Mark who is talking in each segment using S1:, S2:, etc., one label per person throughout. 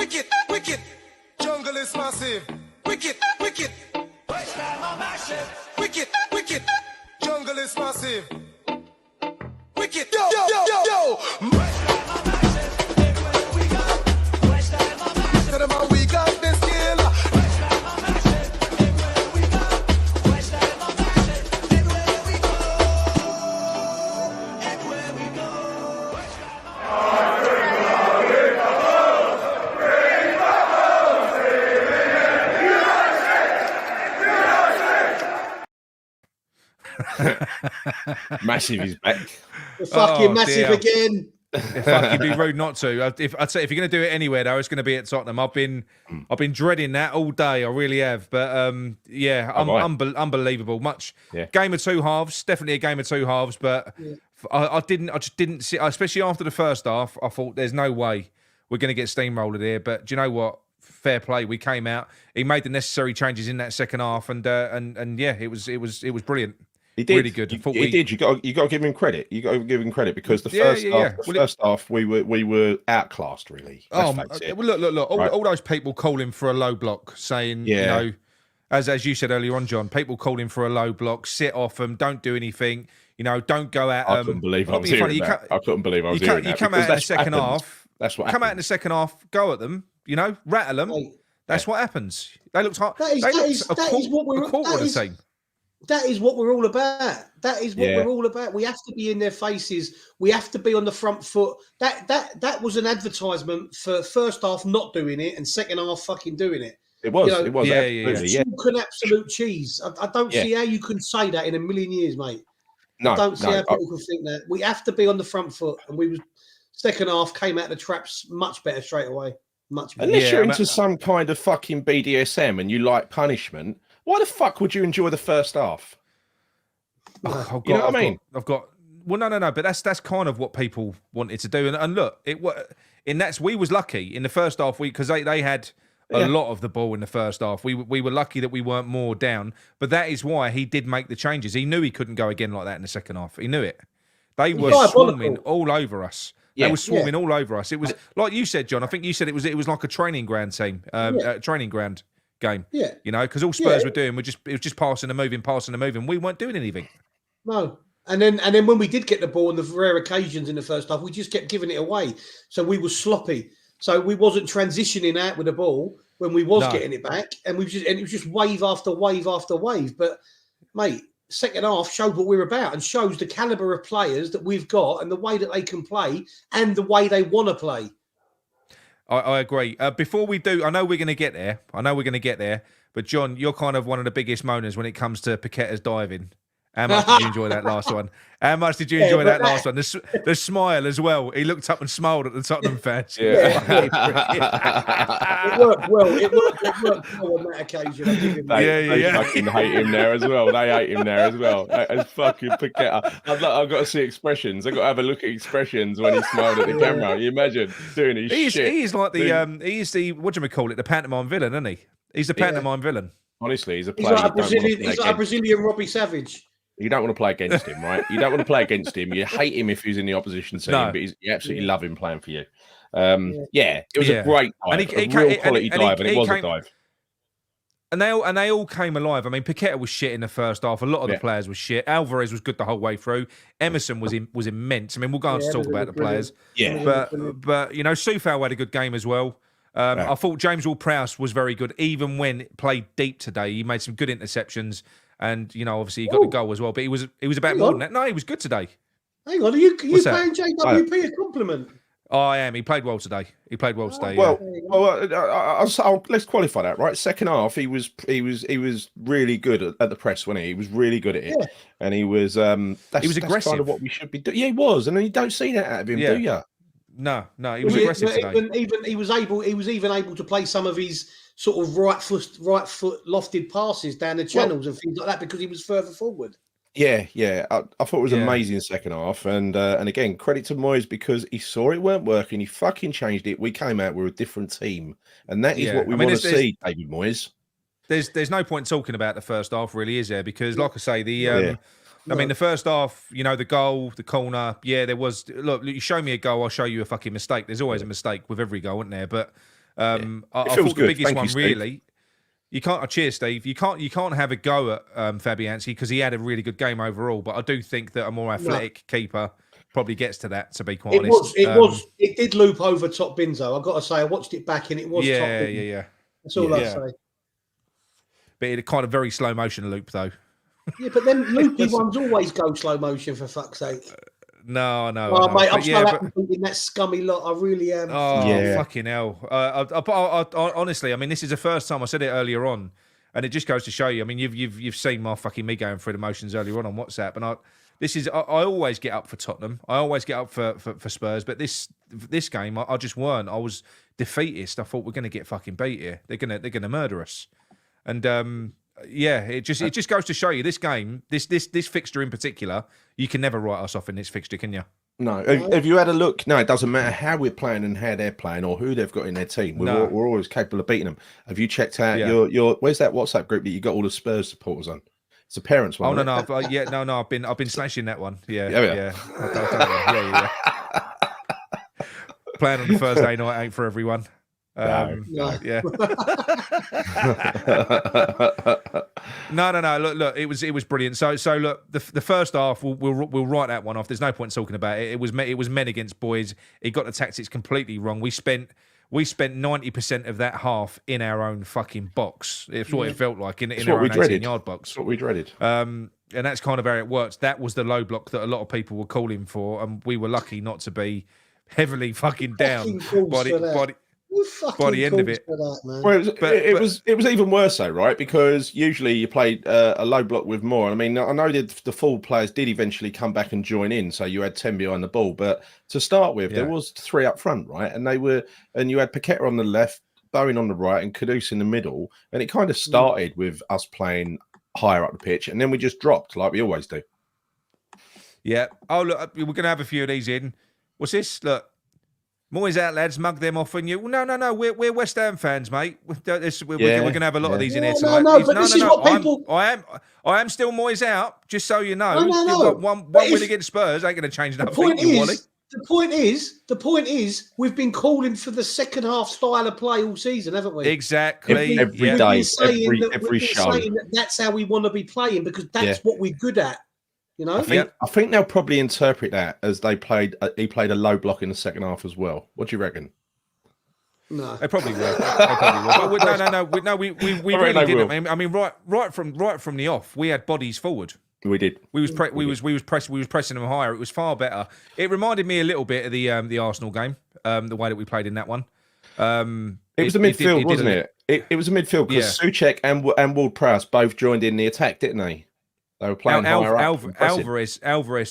S1: Wicked, wicked. Jungle is massive. Wicked, wicked. Wicked, wicked. Jungle is massive. Wicked. Yo, yo, yo, yo. Tell them how we got this skill.
S2: Massive is back.
S3: Fucking massive again.
S4: Fuck, you'd be rude not to. I'd say if you're going to do it anywhere, though, it's going to be at Tottenham. I've been dreading that all day. I really have. But unbelievable. Game of two halves. Definitely a game of two halves. But I just didn't see. Especially after the first half, I thought there's no way we're going to get steamrolled here. But do you know what? Fair play. We came out. He made the necessary changes in that second half, and yeah, it was brilliant.
S2: He did.
S4: Really good.
S2: He did. You got to give him credit. You got to give him credit because the first half we were outclassed. Really.
S4: Look. All those people calling for a low block, saying you know, as you said earlier on, John, people calling for a low block, sit off them, don't do anything. You know, don't go at them.
S2: I couldn't believe I was hearing that. I couldn't believe I was hearing that.
S4: You come out in the second half.
S2: That's what.
S4: Come out in the second half. Go at them. You know, rattle them. That's what happens. They looked hard. That is what we're saying.
S3: That is what we're all about. That is what we're all about. We have to be in their faces. We have to be on the front foot. That was an advertisement for first half not doing it and second half fucking doing it.
S2: It was.
S3: You know,
S2: it was.
S3: Chalk and absolute cheese. I don't see how you can say that in a million years, mate.
S2: No,
S3: I don't see how people can think that. We have to be on the front foot, and we was second half came out the traps much better straight away. Much better.
S2: Unless you're into some kind of fucking BDSM and you like punishment. Why the fuck would you enjoy the first half?
S4: You know what I mean? No. But that's kind of what people wanted to do. And look, we was lucky in the first half because they had a lot of the ball in the first half. We were lucky that we weren't more down. But that is why he did make the changes. He knew he couldn't go again like that in the second half. He knew it. They were swarming all over us. They were swarming all over us. It was like you said, John. I think you said it was like a training ground team, training ground game. Yeah, you know, because all Spurs were doing it was just passing and moving. We weren't doing anything.
S3: No, and then when we did get the ball on the rare occasions in the first half, we just kept giving it away. So we were sloppy. So we wasn't transitioning out with the ball when we was getting it back, and it was just wave after wave after wave. But mate, second half showed what we're about and shows the caliber of players that we've got and the way that they can play and the way they want to play.
S4: I agree. Before we do, I know we're going to get there. But John, you're kind of one of the biggest moaners when it comes to Paqueta's diving. How much did you enjoy that last one? How much did you enjoy that last one? The smile as well. He looked up and smiled at the Tottenham fans.
S3: It worked well. It worked well on that occasion.
S2: They fucking hate him there as well. That's fucking Paqueta. I've got to see expressions. I've got to have a look at expressions when he smiled at the camera. You imagine doing his shit.
S4: He is like he's the what do you call it? The pantomime villain, isn't he? He's the pantomime villain.
S2: Honestly, he's a player.
S3: He's like a Brazilian Robbie Savage.
S2: You don't want to play against him, right? You don't want to play against him. You hate him if he's in the opposition team, but you absolutely love him playing for you. It was a great dive, a real quality dive, and it was a dive.
S4: And they all came alive. I mean, Paqueta was shit in the first half. A lot of the players were shit. Alvarez was good the whole way through. Emerson was immense. I mean, we'll go on to talk about the players.
S2: Yeah.
S4: But you know, Soufal had a good game as well. I thought James Ward-Prowse was very good, even when it played deep today. He made some good interceptions. And, you know, obviously he got the goal as well. But he was about more than that. No, he was good today.
S3: Hang on, are you paying JWP a compliment?
S4: Oh, I am. He played well today.
S2: Let's qualify that, right? Second half, he was really good at the press, wasn't he? He was really good at it. Yeah. And he was
S4: aggressive.
S2: That's kind of what we should be doing. Yeah, he was. And you don't see that out of him, do you?
S4: No, he was aggressive today.
S3: Even he was even able to play some of his sort of right foot lofted passes down the channels and things like that because he was further forward.
S2: Yeah. I thought it was amazing second half, and again, credit to Moyes because he saw it weren't working. He fucking changed it. We came out, we're a different team, and that is what we want to see, David Moyes.
S4: There's no point talking about the first half, really, is there? Because, like I say, I mean, the first half, you know, the goal, the corner, there was. Look, you show me a goal, I'll show you a fucking mistake. There's always a mistake with every goal, isn't there? But I thought the biggest one really. You can't. Cheers, Steve. You can't have a go at Fabianski because he had a really good game overall. But I do think that a more athletic keeper probably gets to that. To be quite honest,
S3: it did loop over top Binzo. I've got to say, I watched it back and it was top.
S4: Yeah.
S3: That's all I'll say.
S4: But it kind of very slow motion loop though.
S3: Yeah, but then loopy ones always go slow motion for fuck's sake.
S4: No.
S3: Oh, mate, I'm so happy thinking that scummy lot. I really am.
S4: Oh, fucking hell. I honestly, I mean, this is the first time I said it earlier on, and it just goes to show you. I mean, you've seen my fucking me going through the motions earlier on WhatsApp, and I always get up for Tottenham. I always get up for Spurs, but this game, I just weren't. I was defeatist. I thought we're going to get fucking beat here. They're gonna murder us, and it just goes to show you this game, this fixture in particular, you can never write us off in this fixture, can you?
S2: No. Have you had a look? No, it doesn't matter how we're playing and how they're playing or who they've got in their team. We're always capable of beating them. Have you checked out your where's that WhatsApp group that you got all the Spurs supporters on? It's a parents one.
S4: Oh no, I've been slashing that one. Yeah. Yeah. Playing on the Thursday night ain't for everyone.
S3: No.
S4: Yeah. No. Look. It was brilliant. So look, the first half we'll write that one off. There's no point talking about it. It was men against boys. He got the tactics completely wrong. We spent 90% of that half in our own fucking box. It's what it felt like in our own 18-yard box.
S2: That's what we dreaded.
S4: And that's kind of how it works. That was the low block that a lot of people were calling for, and we were lucky not to be heavily fucking down by the end of it.
S2: It was even worse though, right? Because usually you played a low block with more. I mean, I know that the full players did eventually come back and join in, so you had 10 behind the ball. But to start with, there was 3 up front, right? And you had Paqueta on the left, Bowen on the right, and Kudus in the middle. And it kind of started with us playing higher up the pitch, and then we just dropped like we always do.
S4: Yeah. Oh look, we're gonna have a few of these in. What's this? Look. Moyes out, lads. Mug them off on you. Well, no. We're West Ham fans, mate. We're going to have a lot of these in here tonight. I am still Moyes out. Just so you know, one win against Spurs ain't going to change nothing.
S3: The point is, we've been calling for the second half style of play all season, haven't we?
S2: Exactly. Every day, every show.
S3: That's how we want to be playing because that's what we're good at. You know,
S2: I think they'll probably interpret that as he played a low block in the second half as well. What do you reckon?
S3: No,
S4: they probably will. No. We really didn't. I mean, right from the off, we had bodies forward.
S2: We did.
S4: We was pressing them higher. It was far better. It reminded me a little bit of the Arsenal game, the way that we played in that one.
S2: It was the midfield, wasn't it? It was a midfield because Soucek and Ward-Prowse both joined in the attack, didn't they? They were playing
S4: Alvarez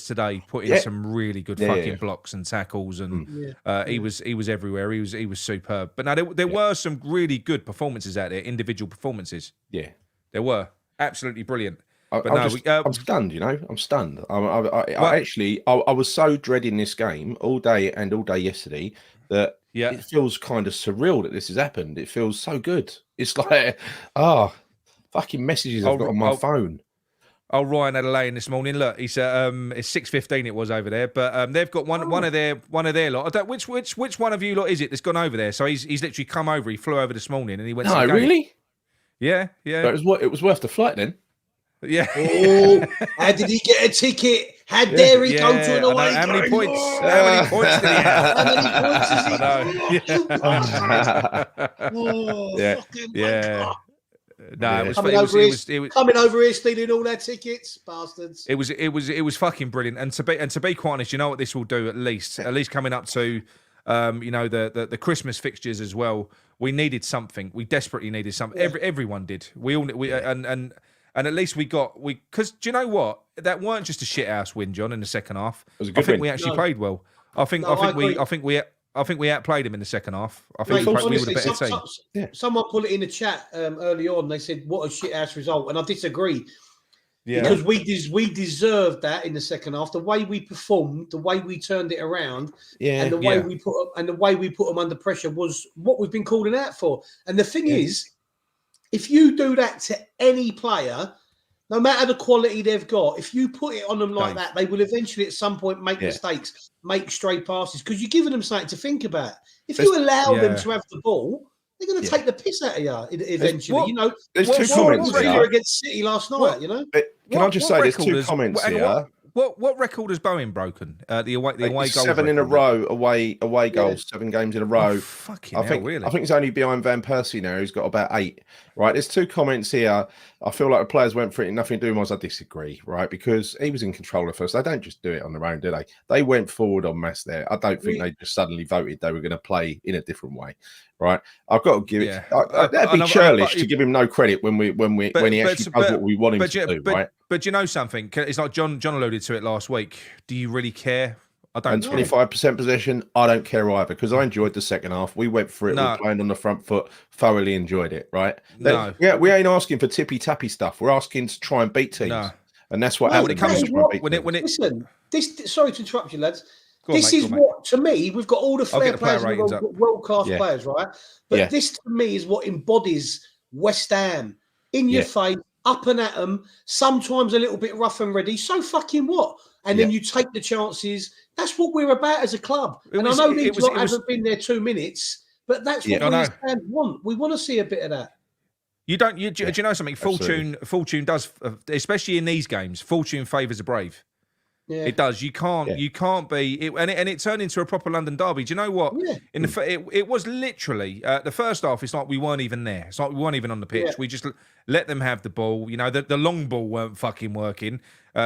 S4: today put in some really good fucking blocks and tackles, and he was everywhere. He was superb. But no, there were some really good performances out there, individual performances.
S2: Yeah,
S4: there were absolutely brilliant.
S2: I'm stunned. You know, I'm stunned. I was so dreading this game all day yesterday that it feels kind of surreal that this has happened. It feels so good. It's like fucking messages I've got on my phone.
S4: Oh, Ryan had a lay in this morning. Look, he's it's 6:15. It was over there, but they've got one of their lot. I don't which one of you lot is it that's gone over there? So he's literally come over. He flew over this morning and he went.
S2: No, really?
S4: Yeah.
S2: But it was worth the flight then.
S4: Yeah.
S3: Oh, how did he get a ticket? How dare he go to an away game?
S4: How many points? How many points did he have?
S3: How many points is he?
S4: Yeah. No, it was
S3: coming over here stealing all their tickets, bastards.
S4: It was fucking brilliant. And to be quite honest, you know what this will do at least coming up to the Christmas fixtures as well. We needed something. We desperately needed something. Yeah. Everyone did. And at least because do you know what? That weren't just a shit house win, John, in the second half.
S2: It was a good win.
S4: We actually played well. I think we outplayed him in the second half. I think we were the better team.
S3: Someone put it in the chat early on. They said, "What a shit ass result," and I disagree. Yeah, because we deserved that in the second half. The way we performed, the way we turned it around, and the way we put them under pressure was what we've been calling out for. And the thing is, if you do that to any player, no matter the quality they've got, if you put it on them like that, they will eventually at some point make mistakes, make stray passes, because you're giving them something to think about. If you allow them to have the ball, They're going to take the piss out of you eventually.
S2: There's two comments here
S3: against City last night.
S2: Can I just say there's two comments here?
S4: What record has Bowen broken? The away goals.
S2: 7 in a row away goals, 7 games in a row.
S4: Fucking hell, really?
S2: I think he's only behind Van Persie now. He's got about 8. Right, there's 2 comments here. I feel like the players went for it and nothing to do with us. I disagree, right? Because he was in control at first. They don't just do it on their own, do they? They went forward en masse there. I don't think they just suddenly voted they were going to play in a different way, right? I've got to give it. That'd be churlish to give him no credit when he actually does what we want him to do, right?
S4: But you know something? It's like John alluded to it last week. Do you really care? I don't.
S2: And 25% possession, I don't care either because I enjoyed the second half. We went for it. We were playing on the front foot. Thoroughly enjoyed it. Right? Yeah, we ain't asking for tippy tappy stuff. We're asking to try and beat teams, and that's what happens.
S3: Listen, sorry to interrupt you, lads. This is what, to me, we've got all the fair players, world-class players, right? But this, to me, is what embodies West Ham. In your face, up and at them, sometimes a little bit rough and ready. So fucking what? And then you take the chances. That's what we're about as a club. I know these lot haven't been there 2 minutes, but that's what we want. We want to see a bit of that.
S4: You don't. Do you know something? Fortune does, especially in these games. Fortune favours the brave. Yeah. It does. You can't. You can't be. And it turned into a proper London derby. Do you know what? Yeah. It was literally the first half. It's like we weren't even there. It's like we weren't even on the pitch. Yeah. We just let them have the ball. You know, the long ball weren't fucking working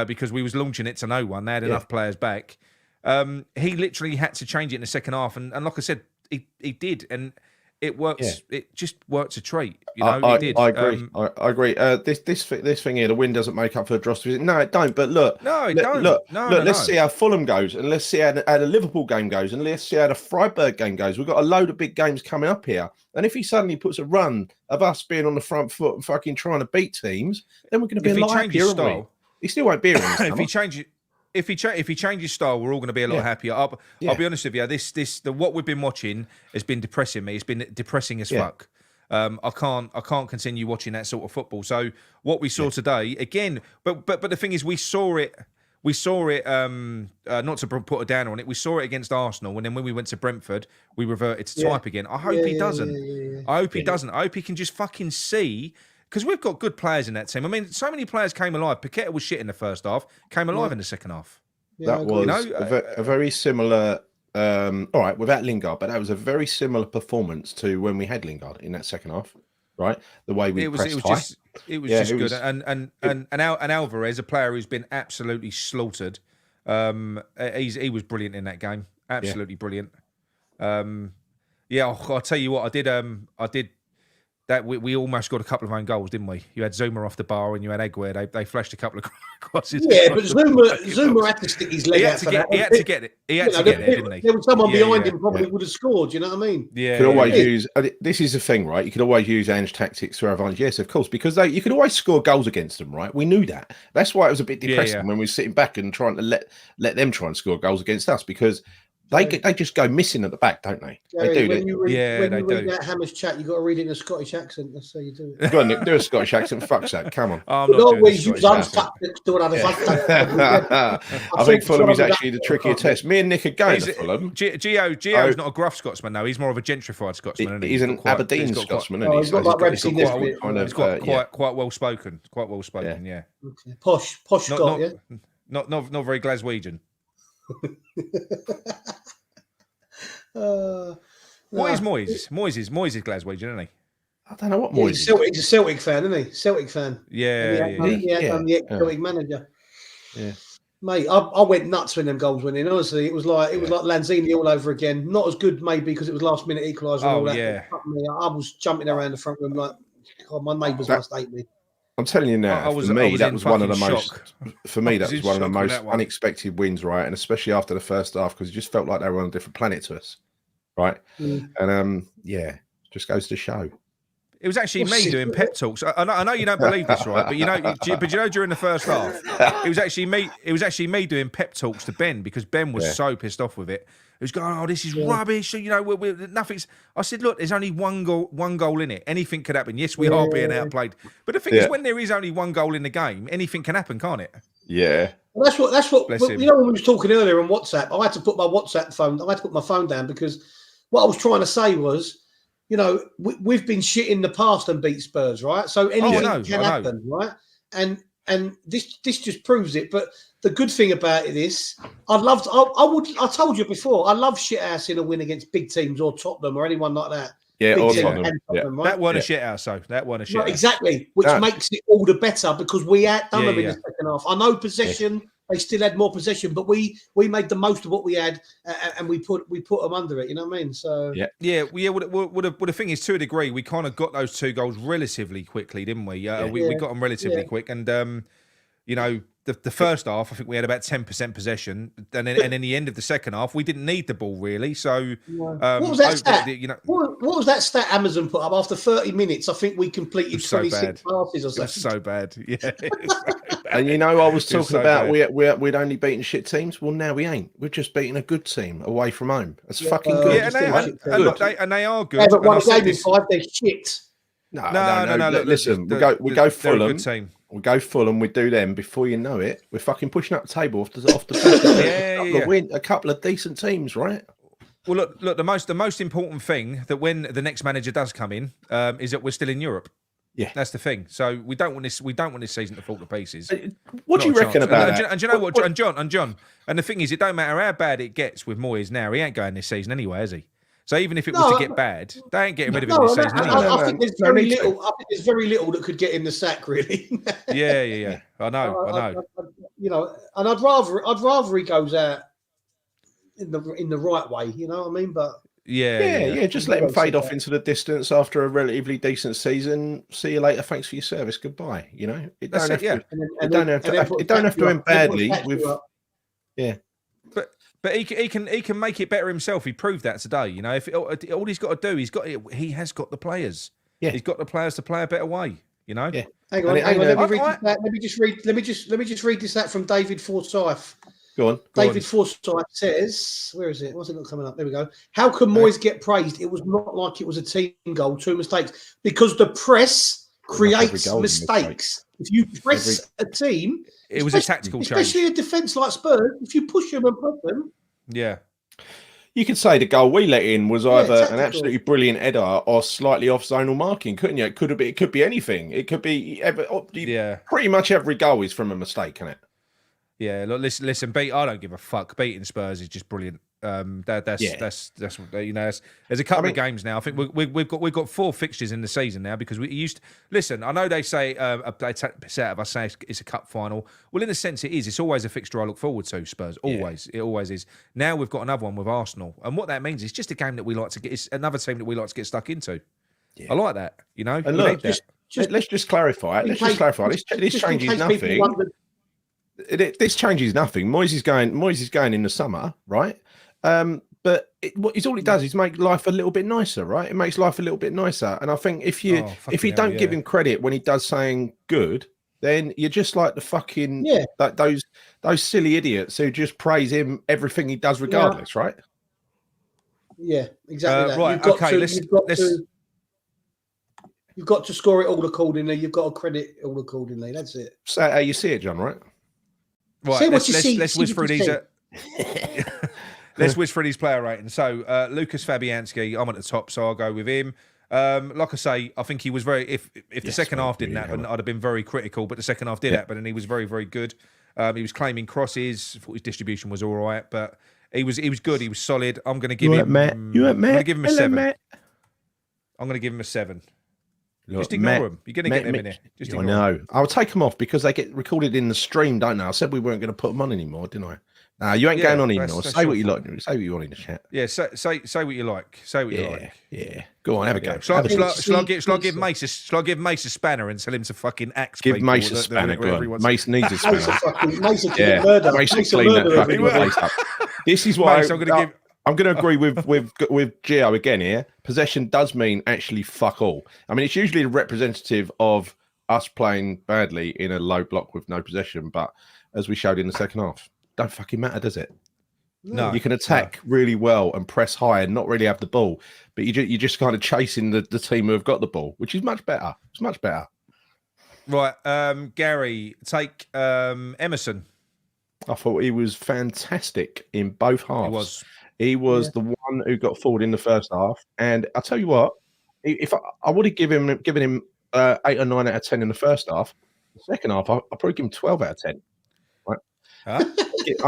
S4: because we was launching it to no one. They had enough players back. He literally had to change it in the second half, and like I said, he did, and it works. Yeah. It just works a treat. You know,
S2: I agree. I agree. This thing here, the win doesn't make up for the dross. No, it don't. But look, let's see how Fulham goes, and let's see how the Liverpool game goes, and let's see how the Freiburg game goes. We've got a load of big games coming up here, and if he suddenly puts a run of us being on the front foot and fucking trying to beat teams, then we're going to be a lot happier, aren't we? He still won't be around.
S4: If he changes style, we're all going to be a lot happier. I'll be honest with you. What we've been watching has been depressing me. It's been depressing as fuck. I can't continue watching that sort of football. So what we saw today again, but the thing is, we saw it. Not to put a downer on it. We saw it against Arsenal, and then when we went to Brentford, we reverted to type again. I hope he doesn't. I hope he doesn't. I hope he can just fucking see. Because we've got good players in that team. I mean, so many players came alive. Paqueta was shit in the first half, came alive in the second half.
S2: That was a very similar, all right, without Lingard, but that was a very similar performance to when we had Lingard in that second half, right? The way we pressed high.
S4: It was just good. And Alvarez, a player who's been absolutely slaughtered, he was brilliant in that game. Absolutely brilliant. I'll tell you what, I did. That we almost got a couple of own goals, didn't we? You had Zouma off the bar and you had Aguerd. They flashed a couple of crosses.
S3: Yeah, but Zouma had to stick his leg out for that.
S4: He had to get it. He had to get it, didn't he?
S3: There was someone behind him probably would have scored. You know what I mean?
S2: Yeah. You could always use. This is the thing, right? You could always use Ange tactics to our advantage. Yes, of course, because you could always score goals against them, right? We knew that. That's why it was a bit depressing when we were sitting back and trying to let them try and score goals against us because. They just go missing at the back, don't they?
S3: Gary,
S2: they do.
S3: When you read that Hammers chat, you got to read it in a Scottish accent. That's how you do it.
S2: Go on, Nick, do a Scottish accent. Fuck's that. Come on.
S3: I
S2: think Fulham is actually the trickier test. Me and Nick are going to Fulham.
S4: Gio's not a gruff Scotsman, though. He's more of a gentrified Scotsman, isn't he?
S2: He's an Aberdeen Scotsman, isn't
S3: he? He's got like
S4: He's quite well spoken. Quite well spoken, yeah.
S3: Okay. Posh Scot, yeah?
S4: Not very Glaswegian. What is Moyes? Moyes is Glaswegian, isn't he?
S2: I don't know what Moyes is.
S3: He's a Celtic fan, isn't he? Celtic fan. I'm the ex-Celtic manager.
S2: Yeah.
S3: Mate, I went nuts when them goals went in. Honestly, it was like Lanzini all over again. Not as good, maybe, because it was last minute equaliser.
S4: Oh, yeah.
S3: I was jumping around the front room like, God, my neighbours must hate me.
S2: I'm telling you now, for me, that was one of the most unexpected wins, right? And especially after the first half, because it just felt like they were on a different planet to us, right? And just goes to show.
S4: It was actually me doing pep talks. I know you don't believe this, right? But you know, during the first half, it was actually me. It was actually me doing pep talks to Ben because Ben was so pissed off with it. He was going, "Oh, this is rubbish." You know, nothing's. I said, "Look, there's only one goal in it. Anything could happen. Yes, we are being outplayed, but the thing is, when there is only one goal in the game, anything can happen, can't it?"
S2: Yeah.
S3: Well, that's what. You know, when we was talking earlier on WhatsApp, I had to put my WhatsApp phone. I had to put my phone down because what I was trying to say was, you know, we've been shit in the past and beat Spurs, right? So anything can happen, right? And this just proves it. But the good thing about it is, I told you before, I love shit house in a win against big teams or Tottenham or anyone like that.
S2: Yeah,
S3: big
S2: or
S3: team
S2: Tottenham.
S3: and Tottenham, right?
S4: That weren't a shit house, though. That weren't a shit house.
S3: Exactly, which makes it all the better because we outdone them in the second half. I know possession. They still had more possession, but we made the most of what we had, and we put them under it. You know what I mean? So
S4: yeah. Well, the thing is, to a degree, we kind of got those 2 goals relatively quickly, didn't we? We got them relatively quick, and you know, the first half, I think we had about 10% possession, and in the end of the second half, we didn't need the ball really. So
S3: what was that stat? What was that stat Amazon put up after 30 minutes? I think we completed 26 passes or something.
S4: It was so bad. Yeah. So bad.
S2: And you know, I was talking about we'd only beaten shit teams. Well, now we ain't. We're just beating a good team away from home. That's fucking good.
S4: Yeah, and they are good.
S3: They haven't won a game in 5. They're shit.
S2: No. Look, listen, we go Fulham. We go Fulham. We do them. Before you know it, we're fucking pushing up the table off the bench. A couple of decent teams, right?
S4: Well, look. The most important thing that when the next manager does come in is that we're still in Europe.
S2: Yeah,
S4: that's the thing. So we don't want this season to fall to pieces.
S2: What do you reckon about that?
S4: And you know what? And John. And the thing is, it don't matter how bad it gets with Moyes now. He ain't going this season anyway, is he? So even if it was to get bad, they ain't getting rid of him this season anyway.
S3: I think there's very little. I think there's very little that could get him the sack, really.
S4: Yeah. I know.
S3: You know, and I'd rather he goes out in the right way. You know what I mean? But
S2: yeah. Just let him fade off into the distance after a relatively decent season. See you later. Thanks for your service. Goodbye. You know, it don't have to end badly.
S4: But he can make it better himself. He proved that today. You know, if all he's got to do, he has got the players. Yeah, he's got the players to play a better way. You know.
S3: Yeah. Hang on. Let me just read this out from David Forsyth.
S2: Go on.
S3: David Forsyth says, where is it? What's it not coming up? There we go. How can Moyes get praised? It was not like it was a team goal, 2 mistakes, because the press creates mistakes. If you press a team,
S4: it was a tactical change,
S3: especially a defence like Spurs. If you push them and press them,
S2: you could say the goal we let in was either an absolutely brilliant header or slightly off zonal marking, couldn't you? It could be anything. It could be pretty much every goal is from a mistake, can it?
S4: Yeah, look, listen, I don't give a fuck. Beating Spurs is just brilliant. That's you know. There's a couple of games now. I think we've got 4 fixtures in the season now because we used. Listen, I know they say they take the piss out of us saying it's a cup final. Well, in a sense, it is. It's always a fixture I look forward to. Spurs, always, it always is. Now we've got another one with Arsenal, and what that means is just a game that we like to get. It's another team that we like to get stuck into. Yeah. I like that. You know,
S2: and look, let's just clarify. This changes nothing. This changes nothing. Moyes is going in the summer, right? But all he does is make life a little bit nicer, right? It makes life a little bit nicer. And I think if you don't give him credit when he does something good, then you're just like the fucking like those silly idiots who just praise him everything he does regardless, right?
S3: Yeah, exactly.
S4: Right.
S3: You've got to score it all accordingly. You've got to credit it all accordingly. That's it.
S2: So how you see it, John, right?
S4: Right, let's whiz through these. Let's whiz through these player ratings. So Lucas Fabianski, I'm at the top, so I'll go with him. Like I say, I think he was very. If the second half didn't happen, I'd have been very critical. But the second half did happen, and he was very, very good. He was claiming crosses. I thought his distribution was all right, but he was good. He was solid. I'm going to give him. I'm going to give him a 7. I'm going to give him a 7. Look, just ignore them. You're going to get them in here. Just ignore them.
S2: I'll take them off because they get recorded in the stream, don't they? I said we weren't going to put them on anymore, didn't I? No, you ain't going on anymore. Say what you like. Say what you want in the chat.
S4: Yeah, say what you like. Say what you like.
S2: Yeah. Go on, have a go.
S4: Shall I give Mace a spanner and tell him to fucking axe?
S2: Give Mace a spanner. Mace needs a spanner.
S3: Mace will clean that
S2: fucking place up. This is why I'm going to give. I'm going to agree with Gio again here. Possession does mean actually fuck all. I mean, it's usually a representative of us playing badly in a low block with no possession, but as we showed in the second half, don't fucking matter, does it?
S4: No.
S2: You can attack really well and press high and not really have the ball, but you're just kind of chasing the team who have got the ball, which is much better. It's much better.
S4: Right, Gary, take Emerson.
S2: I thought he was fantastic in both halves.
S4: He
S2: was the one who got forward in the first half. And I'll tell you what, if I would have given him 8 or 9 out of 10 in the first half. The second half, I'll probably give him 12 out of 10. Right?
S4: Huh?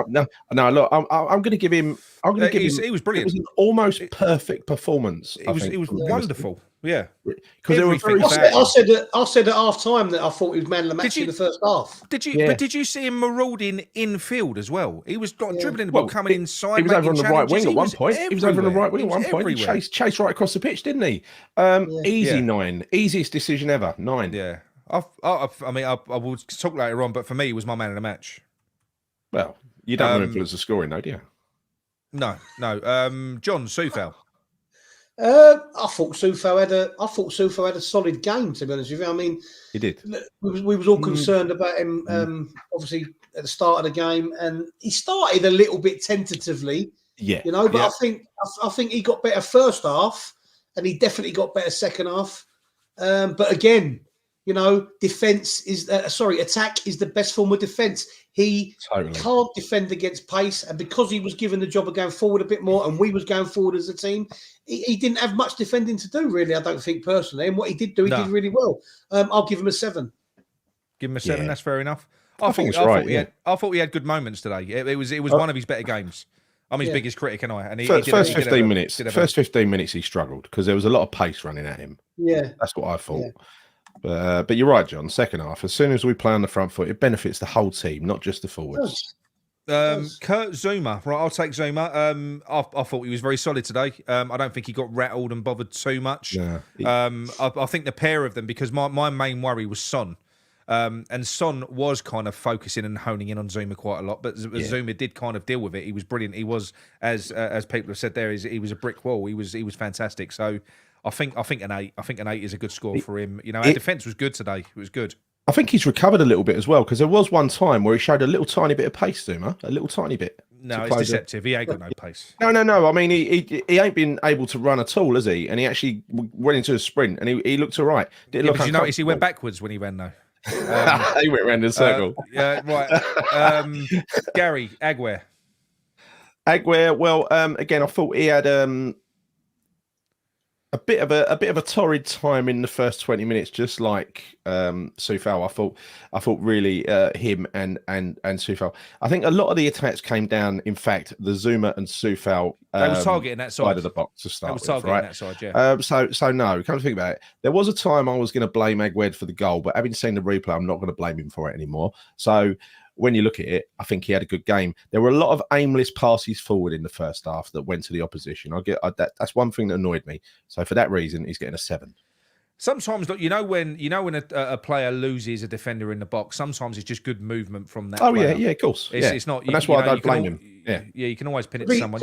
S2: No. Look, I'm going to give him. I'm going to give him.
S4: He was brilliant.
S2: It was an almost perfect performance.
S4: It was wonderful. Yeah,
S2: because they were very.
S3: I said at half time that I thought he was man of the match in the first half.
S4: Did you? Yeah. But did you see him marauding infield as well? He was dribbling the ball, coming inside.
S2: He was over on the right wing at one point. He was over on the right wing at one point. He chased right across the pitch, didn't he? Easy 9, easiest decision ever. 9.
S4: Yeah. I mean, I will talk later on, but for me, he was my man of the match.
S2: Well, you don't influence the scoring, though, do you?
S4: No. John Soufal.
S3: I thought Soufal had a solid game, to be honest with you. I mean,
S2: he did.
S3: We was all concerned about him, obviously at the start of the game, and he started a little bit tentatively.
S2: Yeah,
S3: but I think he got better first half, and he definitely got better second half. But again, defense is attack is the best form of defense. He can't defend against pace, and because he was given the job of going forward a bit more, and we was going forward as a team, he didn't have much defending to do, really. I don't think personally, and what he did do, he did really well. I'll give him a 7.
S4: Give him a 7. That's fair enough. I thought he had good moments today. It was one of his better games. I'm his biggest critic, and
S2: first 15 minutes. First 15 minutes, he struggled because there was a lot of pace running at him.
S3: Yeah,
S2: that's what I thought. Yeah. But you're right, John. Second half, as soon as we play on the front foot, it benefits the whole team, not just the forwards.
S4: Kurt Zouma, right? I'll take Zouma. I thought he was very solid today. I don't think he got rattled and bothered too much. I think the pair of them, because my main worry was Son. And Son was kind of focusing and honing in on Zouma quite a lot, but Zouma did kind of deal with it. He was brilliant. He was, as people have said there, he was a brick wall. He was fantastic. So I think an 8. I think an 8 is a good score for him. Our defence was good today. It was good.
S2: I think he's recovered a little bit as well, because there was one time where he showed a little tiny bit of pace, Zouma, a little tiny bit.
S4: No, it's deceptive. He ain't got no pace.
S2: No. I mean, he ain't been able to run at all, has he? And he actually went into a sprint, and he looked all right.
S4: Did you notice he went backwards when he ran, though?
S2: He went around in a circle.
S4: Right. Gary, Aguerd.
S2: Well, again, I thought he had a bit of a torrid time in the first 20 minutes, just like Soufal. I thought really him and Soufal. I think a lot of the attacks came down. In fact, the Zouma and Soufal
S4: they was targeting that side
S2: of the box to start with,
S4: targeting
S2: right?
S4: That side, yeah.
S2: So no, come to think about it, there was a time I was going to blame Aguerd for the goal, but having seen the replay, I'm not going to blame him for it anymore. So when you look at it, I think he had a good game. There were a lot of aimless passes forward in the first half that went to the opposition. That's one thing that annoyed me. So for that reason, he's getting a 7.
S4: Sometimes, when a player loses a defender in the box, sometimes it's just good movement from that.
S2: Oh
S4: player.
S2: yeah, of course.
S4: It's not.
S2: And that's why I don't blame him. Yeah,
S4: you can always pin it to someone.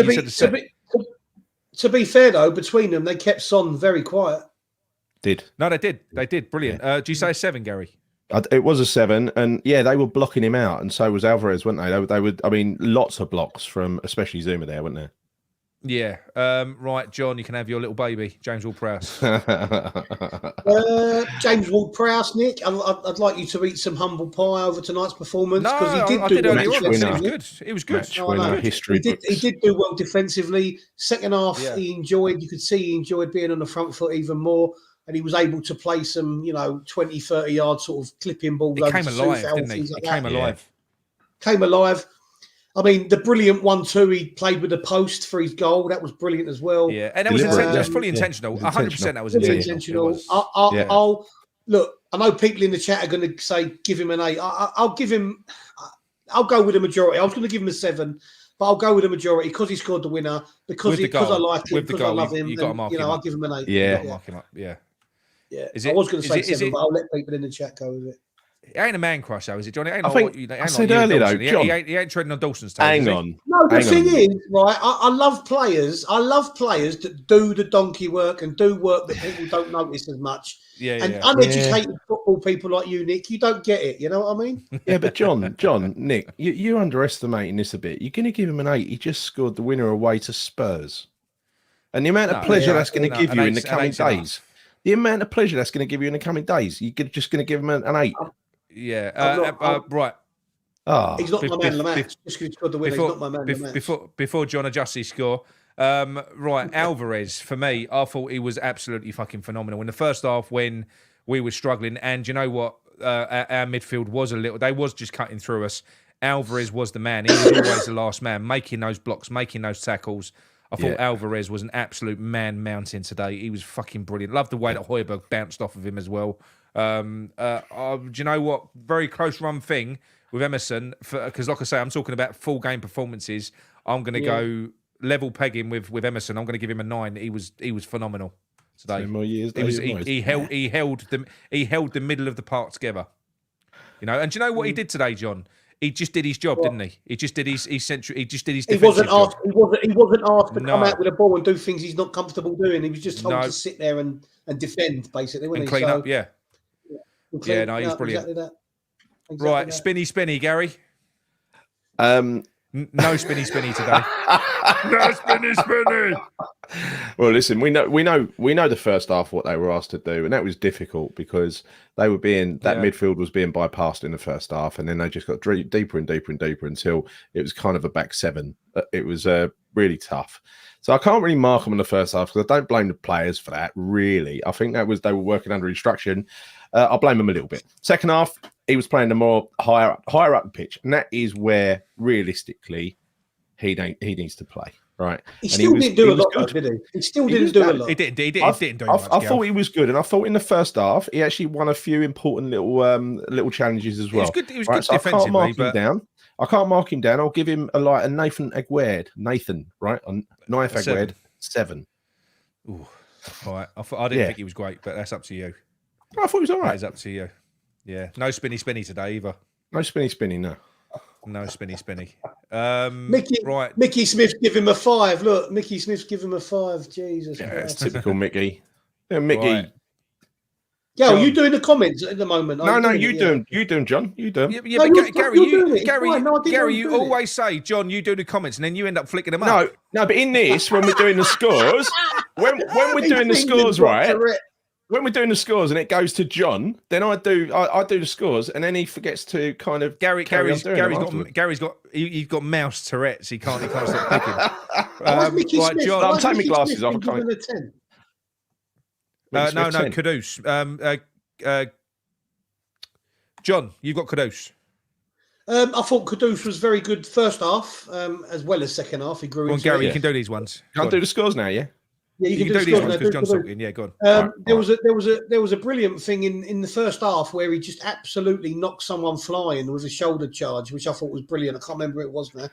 S3: To be fair though, between them, they kept Son very quiet.
S4: No, they did. They did. Brilliant. Do you say a 7, Gary?
S2: It was a 7, and they were blocking him out, and so was Alvarez, weren't they? They would. I mean, lots of blocks from especially Zouma there, weren't there?
S4: Yeah. Right, John, you can have your little baby, James Ward-Prowse.
S3: James Ward-Prowse, Nick. I'd like you to eat some humble pie over tonight's performance, because he did do well defensively.
S4: It was good.
S2: History.
S3: He did do well defensively. Second half, he enjoyed. You could see he enjoyed being on the front foot even more. And he was able to play some, 20, 30 yard sort of clipping balls.
S4: He came alive, didn't he? He came alive.
S3: Came alive. I mean, the brilliant 1-2 he played with the post for his goal. That was brilliant as well.
S4: Yeah, and that was fully intentional. 100% that was intentional.
S3: I'll look. I know people in the chat are going to say give him an 8. I'll give him. I'll go with a majority. I was going to give him a 7. But I'll go with a majority because he scored the winner, because I like him, because I love him. I'll give him an 8.
S2: Yeah.
S4: Mark him up. Yeah.
S3: I was going to say 7, but I'll let people in the chat go with it.
S4: It ain't a man crush, though, is it, Johnny?
S2: I said earlier, though, John,
S4: he ain't treading on Dawson's toes.
S2: Hang on.
S3: No, the thing is, right, I love players. I love players that do the donkey work and do work that people don't notice as much. Uneducated football people like you, Nick, you don't get it. You know what I mean?
S2: Yeah, but John, Nick, you're underestimating this a bit. You're going to give him an 8. He just scored the winner away to Spurs. And the amount of pleasure that's going to give you in the coming days. The amount of pleasure that's going to give you in the coming days. You're just going to give him an 8.
S4: Yeah. Right.
S3: He's not my man of the match. Just because he scored the winner, he's not my man of the match.
S4: Before John adjusts his score, Right, Alvarez, for me, I thought he was absolutely fucking phenomenal. In the first half, when we were struggling, and you know what? Our midfield was they was just cutting through us. Alvarez was the man. He was always the last man, making those blocks, making those tackles. I thought Alvarez was an absolute man mountain today. He was fucking brilliant. Loved the way that Højbjerg bounced off of him as well. Do you know what? Very close run thing with Emerson, because like I say, I'm talking about full game performances. I'm going to go level peg him with Emerson. I'm going to give him a 9. He was phenomenal today. He held the middle of the park together. You know, and do you know what he did today, John? He just did his job, didn't he? He just did his central. He just did his. He wasn't asked
S3: to come out with a ball and do things he's not comfortable doing. He was just told to sit there and defend, basically,
S4: and clean up. Yeah. No, he's brilliant. Exactly that. Right, spinny, Gary. No spinny today. No spinny.
S2: Well, listen, we know the first half what they were asked to do, and that was difficult because they were midfield was being bypassed in the first half, and then they just got deeper and deeper until it was kind of a back seven. It was really tough. So I can't really mark them in the first half because I don't blame the players for that. Really, I think they were working under instruction. I'll blame them a little bit. Second half, he was playing the more higher up the pitch, and that is where realistically he needs to play. Right.
S3: He still didn't do a lot, did he? He still didn't do a lot.
S4: He didn't do much.
S2: I thought he was good, and I thought in the first half he actually won a few important little challenges as well.
S4: He was good defensively. I can't mark him down.
S2: I can't mark him down. I'll give him a Nathan Aguerd. Right? On Knife Aguerd, 7.
S4: Ooh. All right. I didn't think he was great, but that's up to you.
S2: I thought he was all right.
S4: It's up to you. Yeah. No spinny today either.
S2: No spinny, no.
S4: No spinny.
S3: Mickey Smith give him a 5. Look, Mickey Smith give him a 5. Jesus Christ.
S2: It's typical Mickey. Yeah, Mickey.
S4: Right.
S3: Yeah, are you doing the comments at the moment?
S2: No, you do them, John. You do them.
S4: Yeah, but Gary, you always say, John, you do the comments, and then you end up flicking them up.
S2: No, but in this, when we're doing the scores, when we're doing the scores, right? When we're doing the scores and it goes to John, then I do the scores, and then he forgets to kind of
S4: Gary's got mouse Tourette's. He can't stop picking.
S3: Right,
S2: John, I'm taking my glasses off.
S4: No, Kudus. John, you've got Kudus.
S3: I thought Kudus was very good first half, as well as second half. He grew.
S4: Go on, Gary, you can do these ones.
S2: Can't do the scores now, yeah.
S3: Yeah, you can
S4: do these ones because John's talking. Yeah, go
S3: on. There was a brilliant thing in the first half where he just absolutely knocked someone flying with a shoulder charge, which I thought was brilliant. I can't remember who it was now,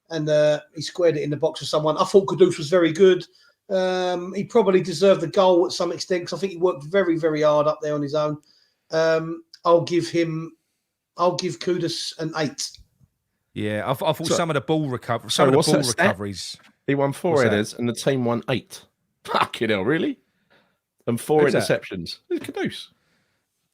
S3: and he squared it in the box of someone. I thought Kudus was very good. He probably deserved the goal at some extent because I think he worked very, very hard up there on his own. I'll give Kudus an 8.
S4: Yeah, I thought some of the ball recoveries.
S2: He won 4 headers and the team won 8. Fucking hell, really? And 4 interceptions. Who's Kudus?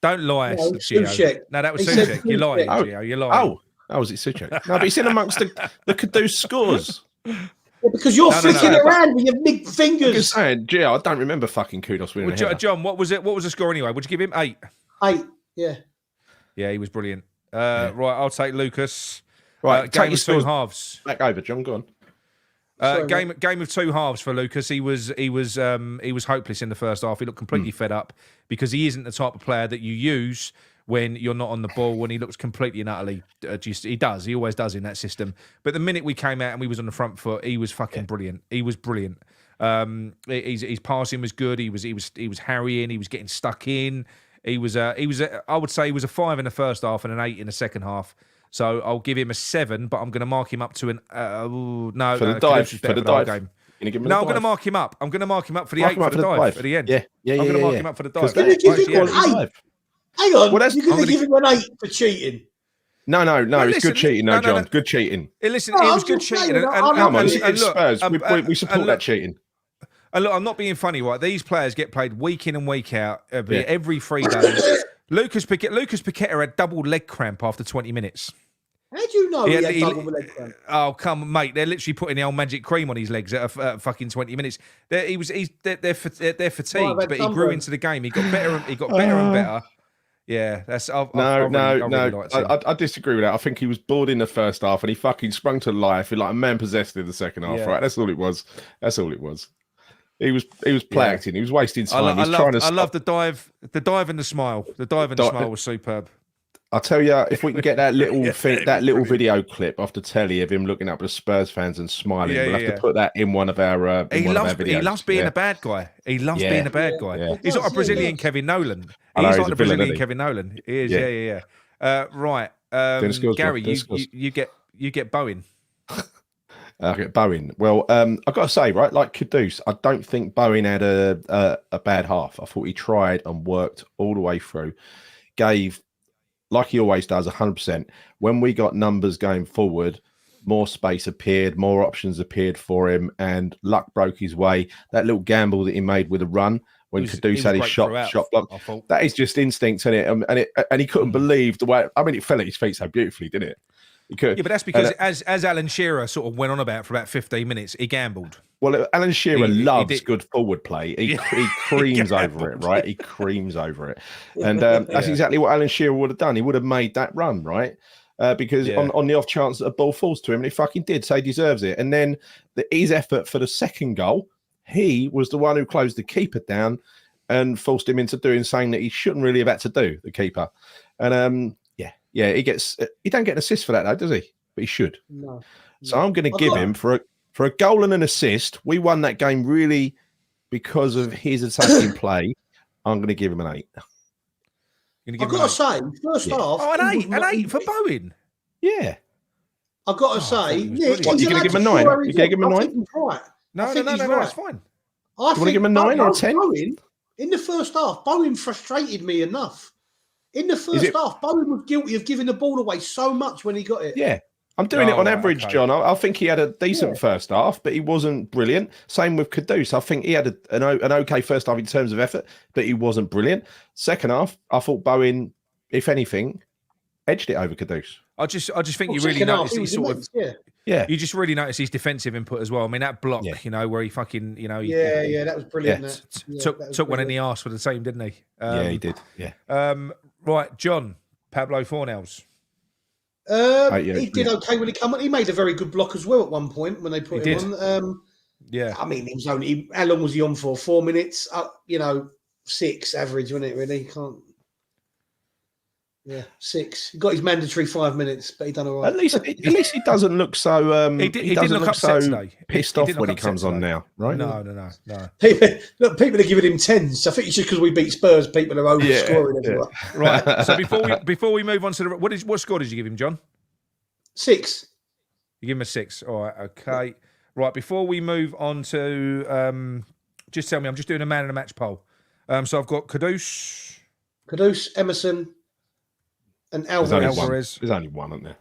S4: Don't lie, Gio. No, that was Soucek. You're lying, Gio. You're lying.
S2: Oh, was it Soucek? No, but he's in amongst the Kudus scores.
S3: Yeah, because you're flicking around with your big fingers.
S2: I'm just saying, Gio, I don't remember fucking Kudus winning.
S4: Well, John, what was it? What was the score anyway? Would you give him 8?
S3: 8, yeah.
S4: Yeah, he was brilliant. Right, I'll take Lucas.
S2: Right,
S4: game of 2 halves.
S2: Back over, John. Go on.
S4: Game of 2 halves for Lucas. He was hopeless in the first half. He looked completely fed up because he isn't the type of player that you use when you're not on the ball. When he looks completely and utterly, he always does in that system. But the minute we came out and we was on the front foot, he was fucking brilliant. He was brilliant. His passing was good. He was harrying. He was getting stuck in. I would say he was a 5 in the first half and an 8 in the second half. So I'll give him a 7, but I'm going to mark him up to an no.
S2: For the dive.
S4: Game. I'm going to mark him up. I'm going to mark him up for the 8 for the dive at the end.
S2: Yeah.
S4: I'm going to mark him up for the dive.
S3: Hang on, you're going to give him an 8 for cheating.
S2: No, it's good cheating, John. Good cheating.
S4: Listen, it was good cheating.
S2: And Spurs, we support that cheating.
S4: And look, I'm not being funny, right? These players get played week in and week out, every 3 days. Lucas Paqueta had double leg cramp after 20 minminutes.
S3: How do you know he had double leg cramp?
S4: Oh, come on, mate. They're literally putting the old magic cream on his legs at fucking 20 minutes. They're fatigued, but he grew into the game. He got better and better. Yeah, that's
S2: No,
S4: I really liked him.
S2: I disagree with that. I think he was bored in the first half and he fucking sprung to life like a man possessed in the second half. Right, that's all it was. He was play acting. He was wasting time.
S4: I love the dive and the smile. The dive and the smile was superb.
S2: I'll tell you, if we can get that little video clip off the telly of him looking up at the Spurs fans and smiling, we'll have to put that in one of our
S4: He
S2: videos.
S4: loves being a bad guy. He loves being a bad guy.
S2: Yeah.
S4: He's like a Brazilian Kevin Nolan. He's like the Brazilian Kevin Nolan. He is. Yeah. Right. Gary, you get Bowen.
S2: Okay, Bowen. Well, I've got to say, right, like Kudus, I don't think Bowen had a bad half. I thought he tried and worked all the way through, gave, like he always does, 100%. When we got numbers going forward, more space appeared, more options appeared for him, and luck broke his way. That little gamble that he made with a run when Kudus had his shot block, that is just instinct, isn't it? And he couldn't believe the way. I mean, it fell at his feet so beautifully, didn't it?
S4: Yeah, but that's because as Alan Shearer sort of went on about for about 15 minutes, he gambled.
S2: Well, Alan Shearer loves good forward play. He creams over it, right? He creams over it. And that's exactly what Alan Shearer would have done. He would have made that run, right? Because on the off chance that a ball falls to him, and he fucking did, so he deserves it. And then his effort for the second goal, he was the one who closed the keeper down and forced him into doing something that he shouldn't really have had to do, the keeper. And he don't get an assist for that though, does he? But he should. No. So I'm going to give him for a goal and an assist. We won that game really because of his attacking play. I'm going to give him an 8.
S3: I've got to say, first half.
S4: Oh, an 8 for Bowen.
S2: Yeah.
S3: I've got to say,
S2: you're going to give him a 9? You're going to give him a 9?
S3: Right.
S4: No, it's fine.
S2: Do you want to give him a 9 or a 10?
S3: Bowen, in the first half, Bowen frustrated me enough. In the first half, Bowen was guilty of giving the ball away so much when he got it.
S2: Yeah. I'm doing it on average, John. I think he had a decent first half, but he wasn't brilliant. Same with Kudus. I think he had an okay first half in terms of effort, but he wasn't brilliant. Second half, I thought Bowen, if anything, edged it over Kudus.
S4: I just think you really noticed he sort of you just really noticed his defensive input as well. I mean that block, where he fucking
S3: that was brilliant.
S4: Took one in the arse for the same, didn't he?
S2: He did. Yeah.
S4: Right, John, Pablo Fornals.
S3: He did okay when he came on. He made a very good block as well at one point when they put him on. I mean, he was only how long was he on for? 4 minutes. 6 average, wasn't it? Really, can't. Yeah, 6. He got his mandatory 5 minutes, but he done all right.
S2: At least he doesn't look so.
S4: He didn't look upset today.
S2: Pissed off when he comes on now, right?
S4: No.
S3: People are giving him 10s. I think it's just because we beat Spurs. People are overscoring everyone.
S4: Right. So before we move on to the what score did you give him, John?
S3: 6.
S4: You give him a 6. All right. Okay. Right. Before we move on to just tell me, I'm just doing a man of the match poll. So I've got Kudus,
S3: Emerson. And Alvarez.
S2: There's only one, isn't there?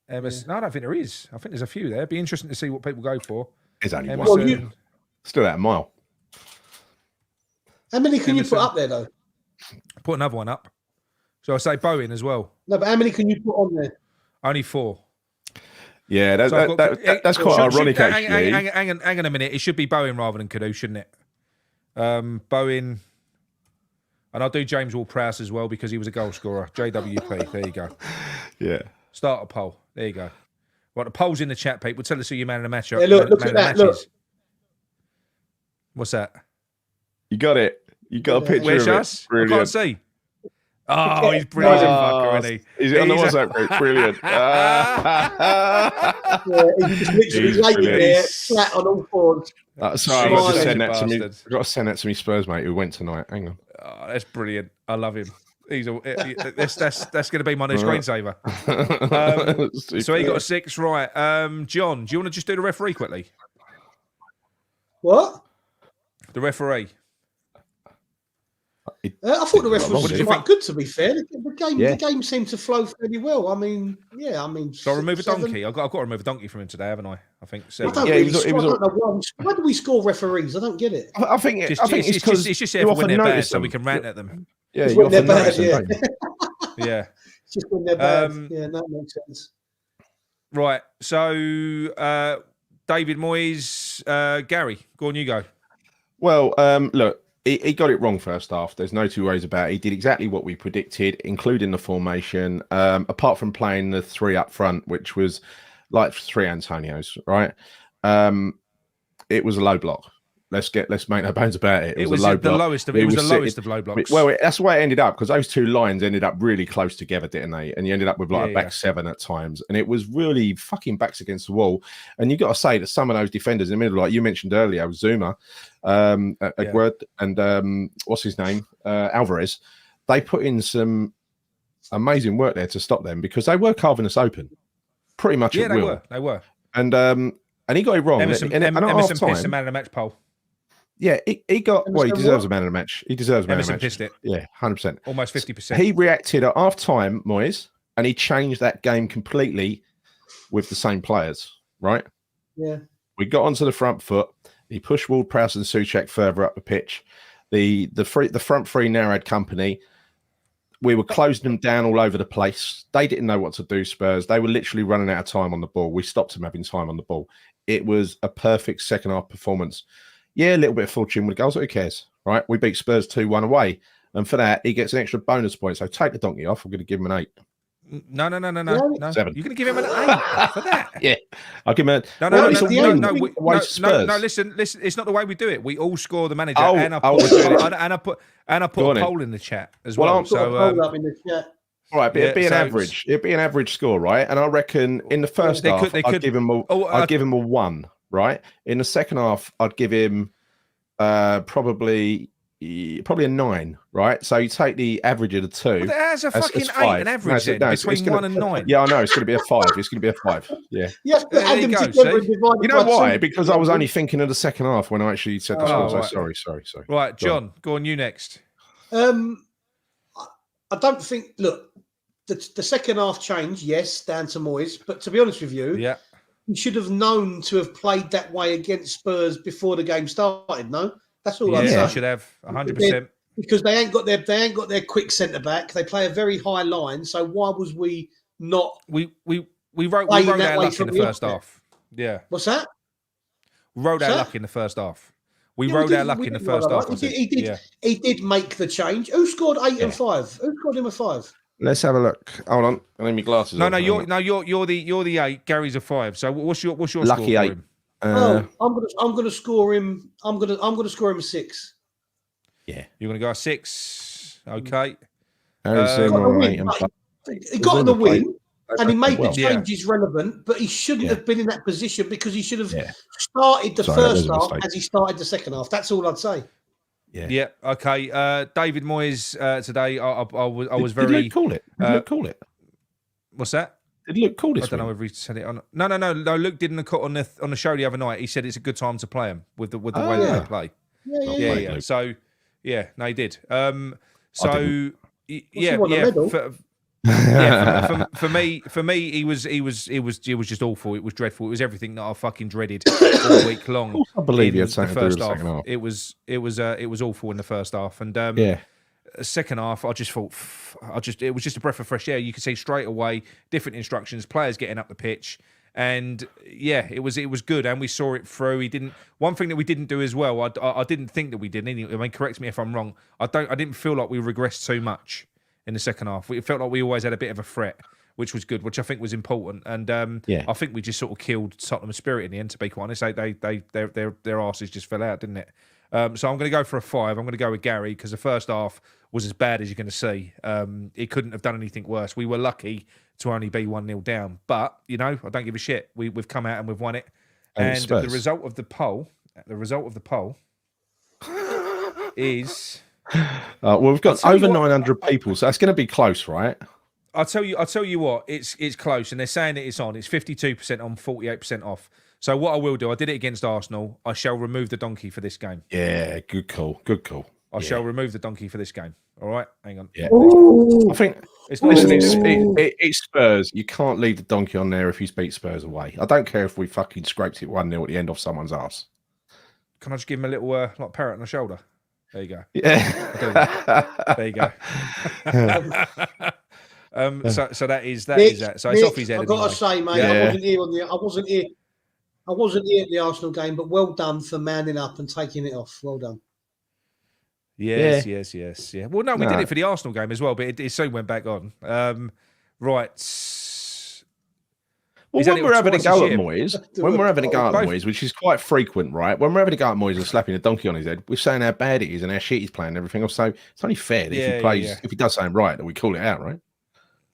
S4: Emerson. No, I don't think there is. I think there's a few there. It'd be interesting to see what people go for.
S2: There's only
S4: Emerson.
S2: one. Still out a mile.
S3: How many can you put up there, though?
S4: Put another one up. So I say Bowen as well.
S3: No, but how many can you put on there?
S4: Only 4.
S2: Yeah, that's quite ironic, actually.
S4: Hang on a minute. It should be Bowen rather than Kudus, shouldn't it? Bowen... And I'll do James Ward-Prowse as well because he was a goal scorer. JWP. There you go.
S2: Yeah.
S4: Start a poll. There you go. Right, the poll's in the chat, people. Tell us who your man of the match.
S3: Yeah, look at that. Look.
S4: What's that?
S2: You got it. You got a picture of it.
S4: Brilliant. I can't see. Oh, he's brilliant, fucker, isn't he?
S2: Is it on the WhatsApp group? Brilliant.
S3: He's just literally laying there, flat on all fours.
S2: Sorry, I've got to send that to me. I've got to send that to me Spurs mate who went tonight. Hang on.
S4: Oh, that's brilliant. I love him. That's going to be my new screensaver. So he got a 6, right? John, do you want to just do the referee quickly?
S3: What?
S4: The referee.
S3: I thought the referee was quite good. To be fair, the game seemed to flow fairly well. I mean.
S4: So I remove a donkey. I've got to remove a donkey from him today, haven't I? I think 7.
S3: I don't know why do we score referees? I don't get it.
S2: I think it's because
S4: it's just here for when they're bad, so we can rant at them.
S2: Yeah,
S3: when they're bad.
S4: Yeah.
S3: It's just when they're bad. That makes sense.
S4: Right. So David Moyes, Gary, go on, you go.
S2: Well, look. He got it wrong first half. There's no two ways about it. He did exactly what we predicted, including the formation. Apart from playing the three up front, which was like three Antonios, right? It was a low block. Let's make no bones about it. It was a low block.
S4: It was the lowest of low blocks.
S2: Well, that's the way it ended up, because those two lines ended up really close together, didn't they? And you ended up with like a back seven at times, and it was really fucking backs against the wall. And you got to say that some of those defenders in the middle, like you mentioned earlier, Zouma, Aguerd, and what's his name, Alvarez, they put in some amazing work there to stop them, because they were carving us open, pretty much.
S4: Yeah,
S2: at will.
S4: They were.
S2: And he got it wrong.
S4: Emerson pissed the man of the match poll.
S2: Yeah, he got. Well, he deserves a man of the match. He deserves a man of the match.
S4: Emerson pissed it.
S2: Yeah, 100%.
S4: Almost 50%.
S2: He reacted at half time, Moyes, and he changed that game completely with the same players. Right?
S3: Yeah.
S2: We got onto the front foot. He pushed Ward-Prowse and Soucek further up the pitch. The front three now had company. We were closing them down all over the place. They didn't know what to do, Spurs. They were literally running out of time on the ball. We stopped them having time on the ball. It was a perfect second half performance. Yeah, a little bit of fortune with goals. Who cares, right? We beat Spurs 2-1 away. And for that, he gets an extra bonus point. So take the donkey off. I'm going to give him an 8.
S4: No.
S2: 7.
S4: You're going to give him an 8 for that?
S2: Yeah. I'll give him a...
S4: No. Listen. It's not the way we do it. We all score the manager, and I put a poll in the chat as well.
S3: Put a poll up in the chat.
S2: All right, but it'd be an average. It'd be an average score, right? And I reckon in the first half, I'd give him a 1, right? In the second half, I'd give him probably a 9, right? So you take the average of the two.
S4: Well, there's a fucking 8, an average between 1 and 9.
S2: Yeah, I know. It's going to be a 5. It's going to be a 5. Yeah.
S3: Yes, but add them together and divide.
S2: You know why? Because I was only thinking of the second half when I actually said the score. So
S4: right.
S2: sorry.
S4: Right, John, go on, you next.
S3: I don't think. Look, the second half change, yes, down to Moyes. But to be honest with you, he should have known to have played that way against Spurs before the game started. No, that's all I'm saying.
S4: Yeah, should have 100%.
S3: Because they ain't got their quick centre back. They play a very high line. So why was we not?
S4: We wrote our luck in the first half. Yeah.
S3: What's that?
S4: We rode our luck in the first half. We rode our luck in the first half.
S3: He did make the change. Who scored 8 and 5? Who scored him a 5?
S2: Let's have a look. Hold on. I need my glasses.
S4: No, you're the 8. Gary's a 5. So what's your
S2: lucky
S4: score
S2: 8?
S4: For him?
S3: I'm gonna score him. I'm gonna score him a 6.
S2: Yeah,
S4: you're gonna go a 6. Okay.
S3: He got the win, and he made the changes relevant. But he shouldn't have been in that position, because he should have started the first half as he started the second half. That's all I'd say.
S4: Yeah. Okay. David Moyes today. I was very.
S2: Did Luke call it? Call it?
S4: What's that?
S2: Did Luke call this?
S4: I don't know if he said it on. No. Luke didn't call on the show the other night. He said it's a good time to play him with the way that they play. Yeah. So no, he did. For me, he was just awful. It was dreadful. It was everything that I fucking dreaded all week long.
S2: I believe you had
S4: the
S2: first half.
S4: It was awful in the first half, and second half, I just thought, it was just a breath of fresh air. You could see straight away different instructions, players getting up the pitch, and it was good, and we saw it through. One thing that we didn't do as well. I didn't think that we did. I mean, correct me if I'm wrong. I didn't feel like we regressed too much in the second half. It felt like we always had a bit of a threat, which was good, which I think was important. And I think we just sort of killed Tottenham's spirit in the end, to be quite honest. Their asses just fell out, didn't it? So I'm going to go for a 5. I'm going to go with Gary, because the first half was as bad as you're going to see. It couldn't have done anything worse. We were lucky to only be 1-0 down. But, I don't give a shit. We've come out and we've won it. And the result of the poll is...
S2: well, we've got over 900 people, so that's going to be close, right?
S4: I'll tell you what, it's close, and they're saying that it's on. It's 52% on, 48% off. So what I will do, I did it against Arsenal. I shall remove the donkey for this game.
S2: Yeah, good call.
S4: I shall remove the donkey for this game. All right, hang on.
S2: Yeah. I think it's Spurs. You can't leave the donkey on there if you beat Spurs away. I don't care if we fucking scraped it 1-0 at the end off someone's ass.
S4: Can I just give him a little like parrot on the shoulder? There you go.
S2: Yeah.
S4: There you go. So that is that. So it's off his head.
S3: I've got to say, mate, I wasn't here at the Arsenal game, but well done for manning up and taking it off. Well done.
S4: Yes. Yeah. Well, no, we did it for the Arsenal game as well, but it soon went back on. Right.
S2: Well, when we're having a go at Moyes, which is quite frequent, right? When we're having a go at Moyes and slapping a donkey on his head, we're saying how bad it is and how shit he's playing and everything else. So it's only fair that if he does something right, that we call it out, right?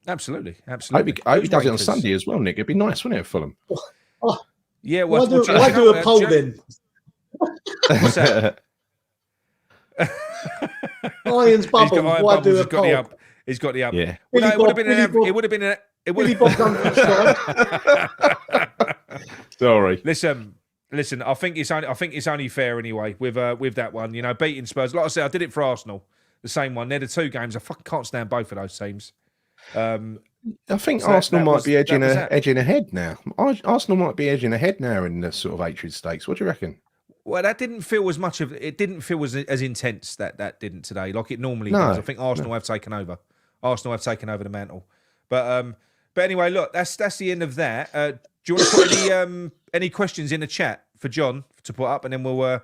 S4: Absolutely.
S2: I hope he does it on Sunday as well, Nick. It'd be nice, wouldn't it, Fulham?
S4: Yeah.
S3: Why do a poll then?
S4: What's that?
S3: Iron's bubble. Why do a poll?
S4: He's got the up.
S2: Yeah.
S4: Well, no, it would have been. It would
S2: Sorry.
S4: Listen. I think it's only fair anyway with that one. You know, beating Spurs. Like I said, I did it for Arsenal. The same one. They're the two games. I fucking can't stand both of those teams.
S2: I think Arsenal might be edging ahead now. Arsenal might be edging ahead now in the sort of hatred stakes. What do you reckon?
S4: Well, that didn't feel as much of it. Didn't feel as intense that didn't today, like it normally does. I think Arsenal have taken over. Arsenal have taken over the mantle. But anyway, look, that's the end of that. Do you want to put any questions in the chat for John to put up, and then we'll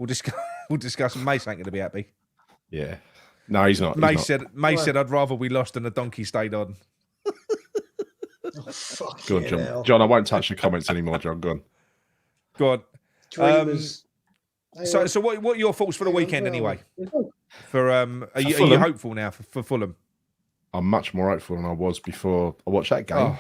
S4: discuss. Mace ain't going to be happy.
S2: Yeah, no, he's not.
S4: Mace said I'd rather we lost than the donkey stayed on.
S2: Go on, John. John, I won't touch the comments anymore. John, go on.
S4: Go on. So what are your thoughts for the weekend anyway? For are you hopeful now for Fulham?
S2: I'm much more hopeful than I was before I watched that game.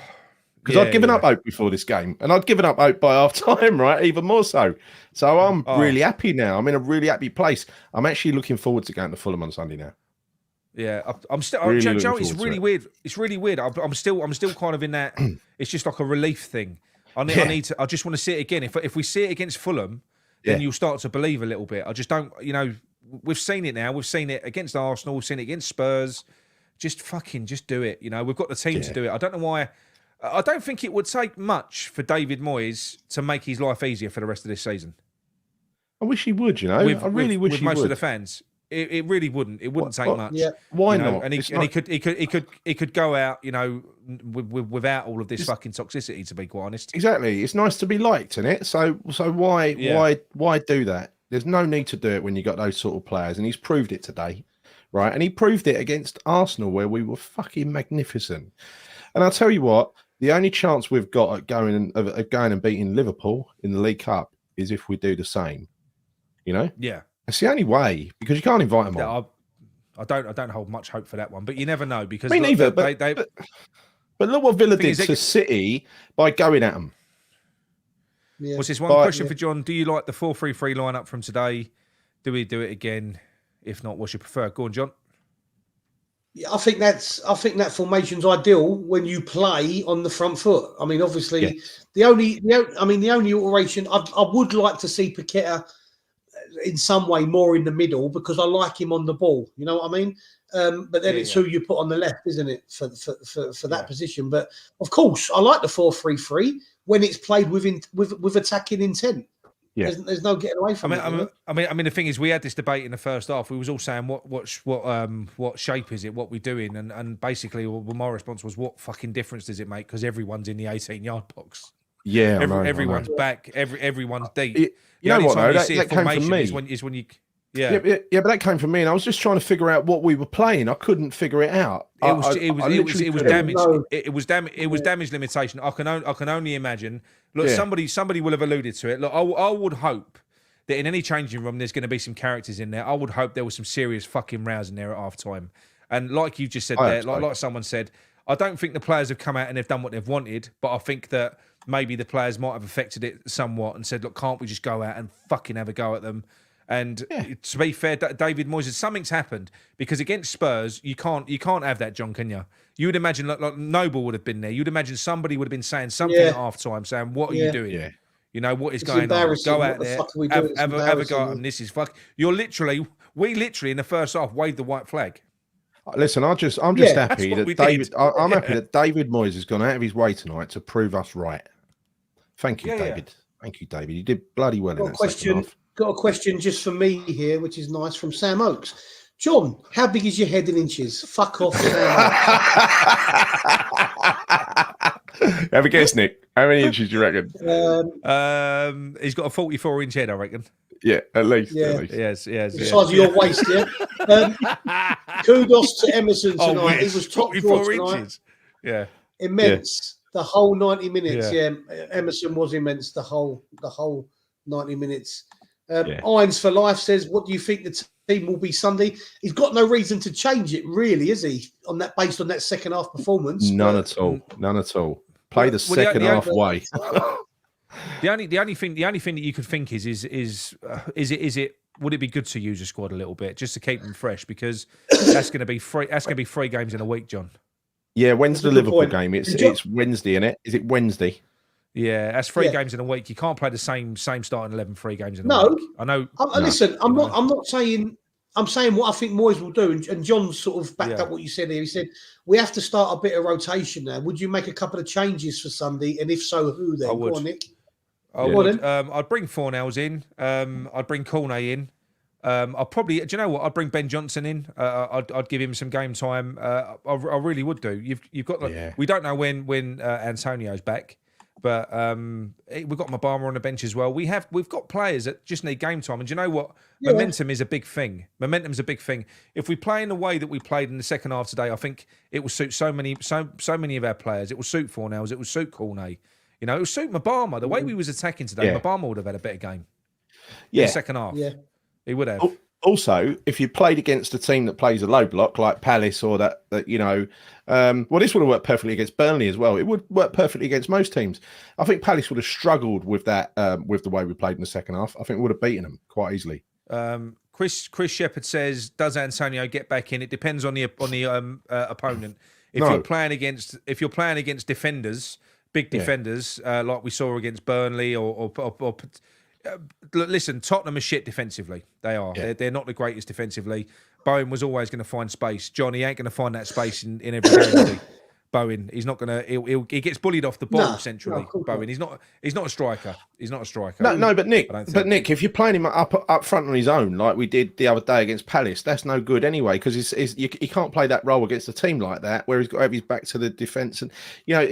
S2: Because I'd given up hope before this game, and I'd given up hope by half time, right? Even more so. So I'm really happy now. I'm in a really happy place. I'm actually looking forward to going to Fulham on Sunday now.
S4: Yeah, I'm still. Joe, it's really weird. It's really weird. I'm still kind of in that. It's just like a relief thing. I need to. I just want to see it again. If we see it against Fulham, then you'll start to believe a little bit. I just don't. You know, we've seen it now. We've seen it against Arsenal. We've seen it against Spurs. Just do it. You know, we've got the team to do it. I don't know why. I don't think it would take much for David Moyes to make his life easier for the rest of this season.
S2: I wish he would. You know, I really wish he would.
S4: With most of the fans, it really wouldn't. It wouldn't take much.
S3: Yeah.
S2: Why not?
S4: And he could go out. You know, without all of this fucking toxicity. To be quite honest,
S2: exactly. It's nice to be liked, isn't it? So why do that? There's no need to do it when you got those sort of players, and he's proved it today. Right, and he proved it against Arsenal, where we were fucking magnificent. And I'll tell you what, the only chance we've got at going and beating Liverpool in the League Cup is if we do the same. You know, it's the only way, because you can't invite them on.
S4: I don't hold much hope for that one, but you never know, because
S2: me neither. But look what Villa did to City by going at them.
S4: Yeah. What's this one question for John? Do you like the 4-3-3 lineup from today? Do we do it again? If not, what's your preferred? Go on, John.
S3: Yeah, I think that formation's ideal when you play on the front foot. I mean, obviously, the only alteration I would like to see Paqueta in some way more in the middle, because I like him on the ball. You know what I mean? But then it's who you put on the left, isn't it, for that position? But of course, I like the 4-3-3 when it's played with attacking intent. Yeah. There's no getting away from it.
S4: I mean, the thing is, we had this debate in the first half. We was all saying, what shape is it? What we doing? And basically, my response was, what fucking difference does it make? Because everyone's in the 18-yard box.
S2: Yeah,
S4: everyone's back. Everyone's deep.
S2: You know what? Though, that came from me.
S4: Is when you.
S2: Yeah, but that came from me, and I was just trying to figure out what we were playing. I couldn't figure it out.
S4: It was damage. It was damage. It was damage limitation. I can only imagine. Look, somebody will have alluded to it. Look, I would hope that in any changing room, there's going to be some characters in there. I would hope there was some serious fucking rows in there at half time. And like you just said there, like someone said, I don't think the players have come out and they've done what they've wanted, but I think that maybe the players might have affected it somewhat and said, look, can't we just go out and fucking have a go at them? And to be fair, David Moyes, something's happened, because against Spurs, you can't have that, John, can you? You would imagine like Noble would have been there. You'd imagine somebody would have been saying something at half time, saying, what are you doing? Yeah. You know, what is going on? Go out there, have a go at them. This is fuck. We literally in the first half waved the white flag.
S2: Listen, I'm just happy that David. I'm happy that David Moyes has gone out of his way tonight to prove us right. Thank you, David. Thank you, David. You did bloody well in that second half.
S3: Got a question just for me here, which is nice, from Sam Oakes. John, how big is your head in inches? Fuck off, Sam
S2: Oakes. Have a guess, Nick. How many inches do you reckon?
S4: He's got a 44-inch head, I reckon.
S2: Yeah, at least.
S3: Yeah.
S2: At least.
S4: Yes.
S3: The size of your waist, yeah. Kudus to Emerson tonight. He was top draw
S4: 44
S3: tonight.
S4: inches. Yeah.
S3: Immense. The whole 90 minutes.
S4: Yeah.
S3: Emerson was immense. The whole 90 minutes.
S2: Yeah.
S3: Irons for Life says, "What do you think the team will be Sunday?" He's got no reason to change it, really, is he? Based on that second half performance.
S2: None at all. None at all. Play the second half way.
S4: The only thing that you could think is it would it be good to use a squad a little bit just to keep them fresh, because that's going to be free. That's going to be 3 games in a week, John.
S2: Yeah, when's the Liverpool
S3: point.
S2: game? It's Wednesday, isn't it? Is it Wednesday?
S4: Yeah, that's 3 games in a week. You can't play the same starting 11 3 games in a week. I know.
S3: Listen, I'm not saying. I'm saying what I think Moyes will do, and John sort of backed up what you said here. He said we have to start a bit of rotation now. Would you make a couple of changes for Sunday, and if so, who then?
S4: I would.
S3: Go on, Nick.
S4: I would. I'd bring Fornals in. I'd bring Cornet in. I'll probably. Do you know what? I'd bring Ben Johnson in. I'd give him some game time. I really would do. You've got. We don't know when Antonio's back, but we've got Mabama on the bench as well. We've got players that just need game time. And do you know what? Yeah. Momentum is a big thing. Momentum's a big thing. If we play in the way that we played in the second half today, I think it will suit so many of our players. It will suit Fornals. It will suit Cornet. You know, it will suit Mabama. The way we was attacking today, Mabama would have had a better game. In the second half. Yeah. He would have.
S2: Also, if you played against a team that plays a low block like Palace or that you know, well, this would have worked perfectly against Burnley as well. It would work perfectly against most teams. I think Palace would have struggled with that, with the way we played in the second half. I think we would have beaten them quite easily.
S4: Chris Shepherd says, "Does Antonio get back in? It depends on the opponent. If you're playing against defenders, big defenders, like we saw against Burnley or listen, Tottenham are shit defensively. They are. Yeah. They're not the greatest defensively. Bowen was always going to find space. Johnny ain't going to find that space in every game. Bowen, he's not going to. He gets bullied off the ball centrally. Bowen, he's not a striker. He's not a striker.
S2: No, but Nick, if you're playing him up front on his own, like we did the other day against Palace, that's no good anyway, because he can't play that role against a team like that where he's got to have his back to the defence, and you know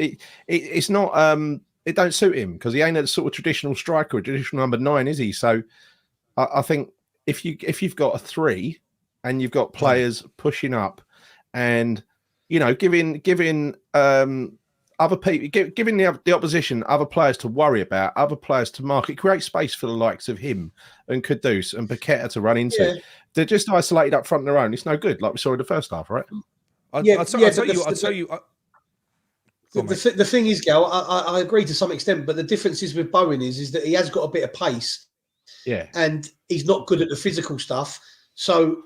S2: it's not. It don't suit him because he ain't a sort of traditional striker, a traditional number 9, is he? So I think if you've got a 3 and you've got players pushing up, and you know giving other people, giving the opposition other players to worry about, other players to mark, it creates space for the likes of him and Kudus and Paqueta to run into. Yeah. They're just isolated up front on their own. It's no good, like we saw in the first half, right?
S4: I'll tell you.
S3: The thing is, Gal, I agree to some extent, but the difference is with Bowen is that he has got a bit of pace, and he's not good at the physical stuff. So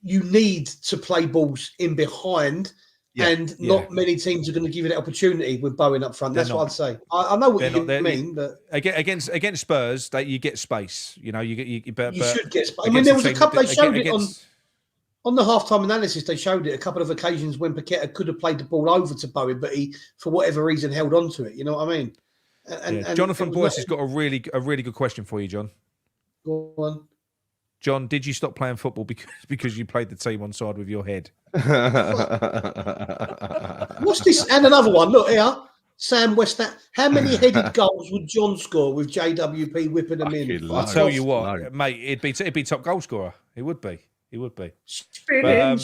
S3: you need to play balls in behind, and not many teams are going to give you that opportunity with Bowen up front. That's what I'd say. I know what you mean, but
S4: against Spurs, you get space. You know, you
S3: should get space. I mean, there was a couple. They showed it on the halftime analysis. They showed it a couple of occasions when Paqueta could have played the ball over to Bowen, but he, for whatever reason, held on to it. You know what I mean? And
S4: Jonathan Boyce has got a really good question for you, John.
S3: Go on.
S4: John, did you stop playing football because you played the team on side with your head?
S3: What's this? And another one. Look here. Sam Westham. How many headed goals would John score with JWP whipping them in?
S4: I'll tell you what, mate. It'd be top goal scorer. It would be.
S3: Spinning.
S4: What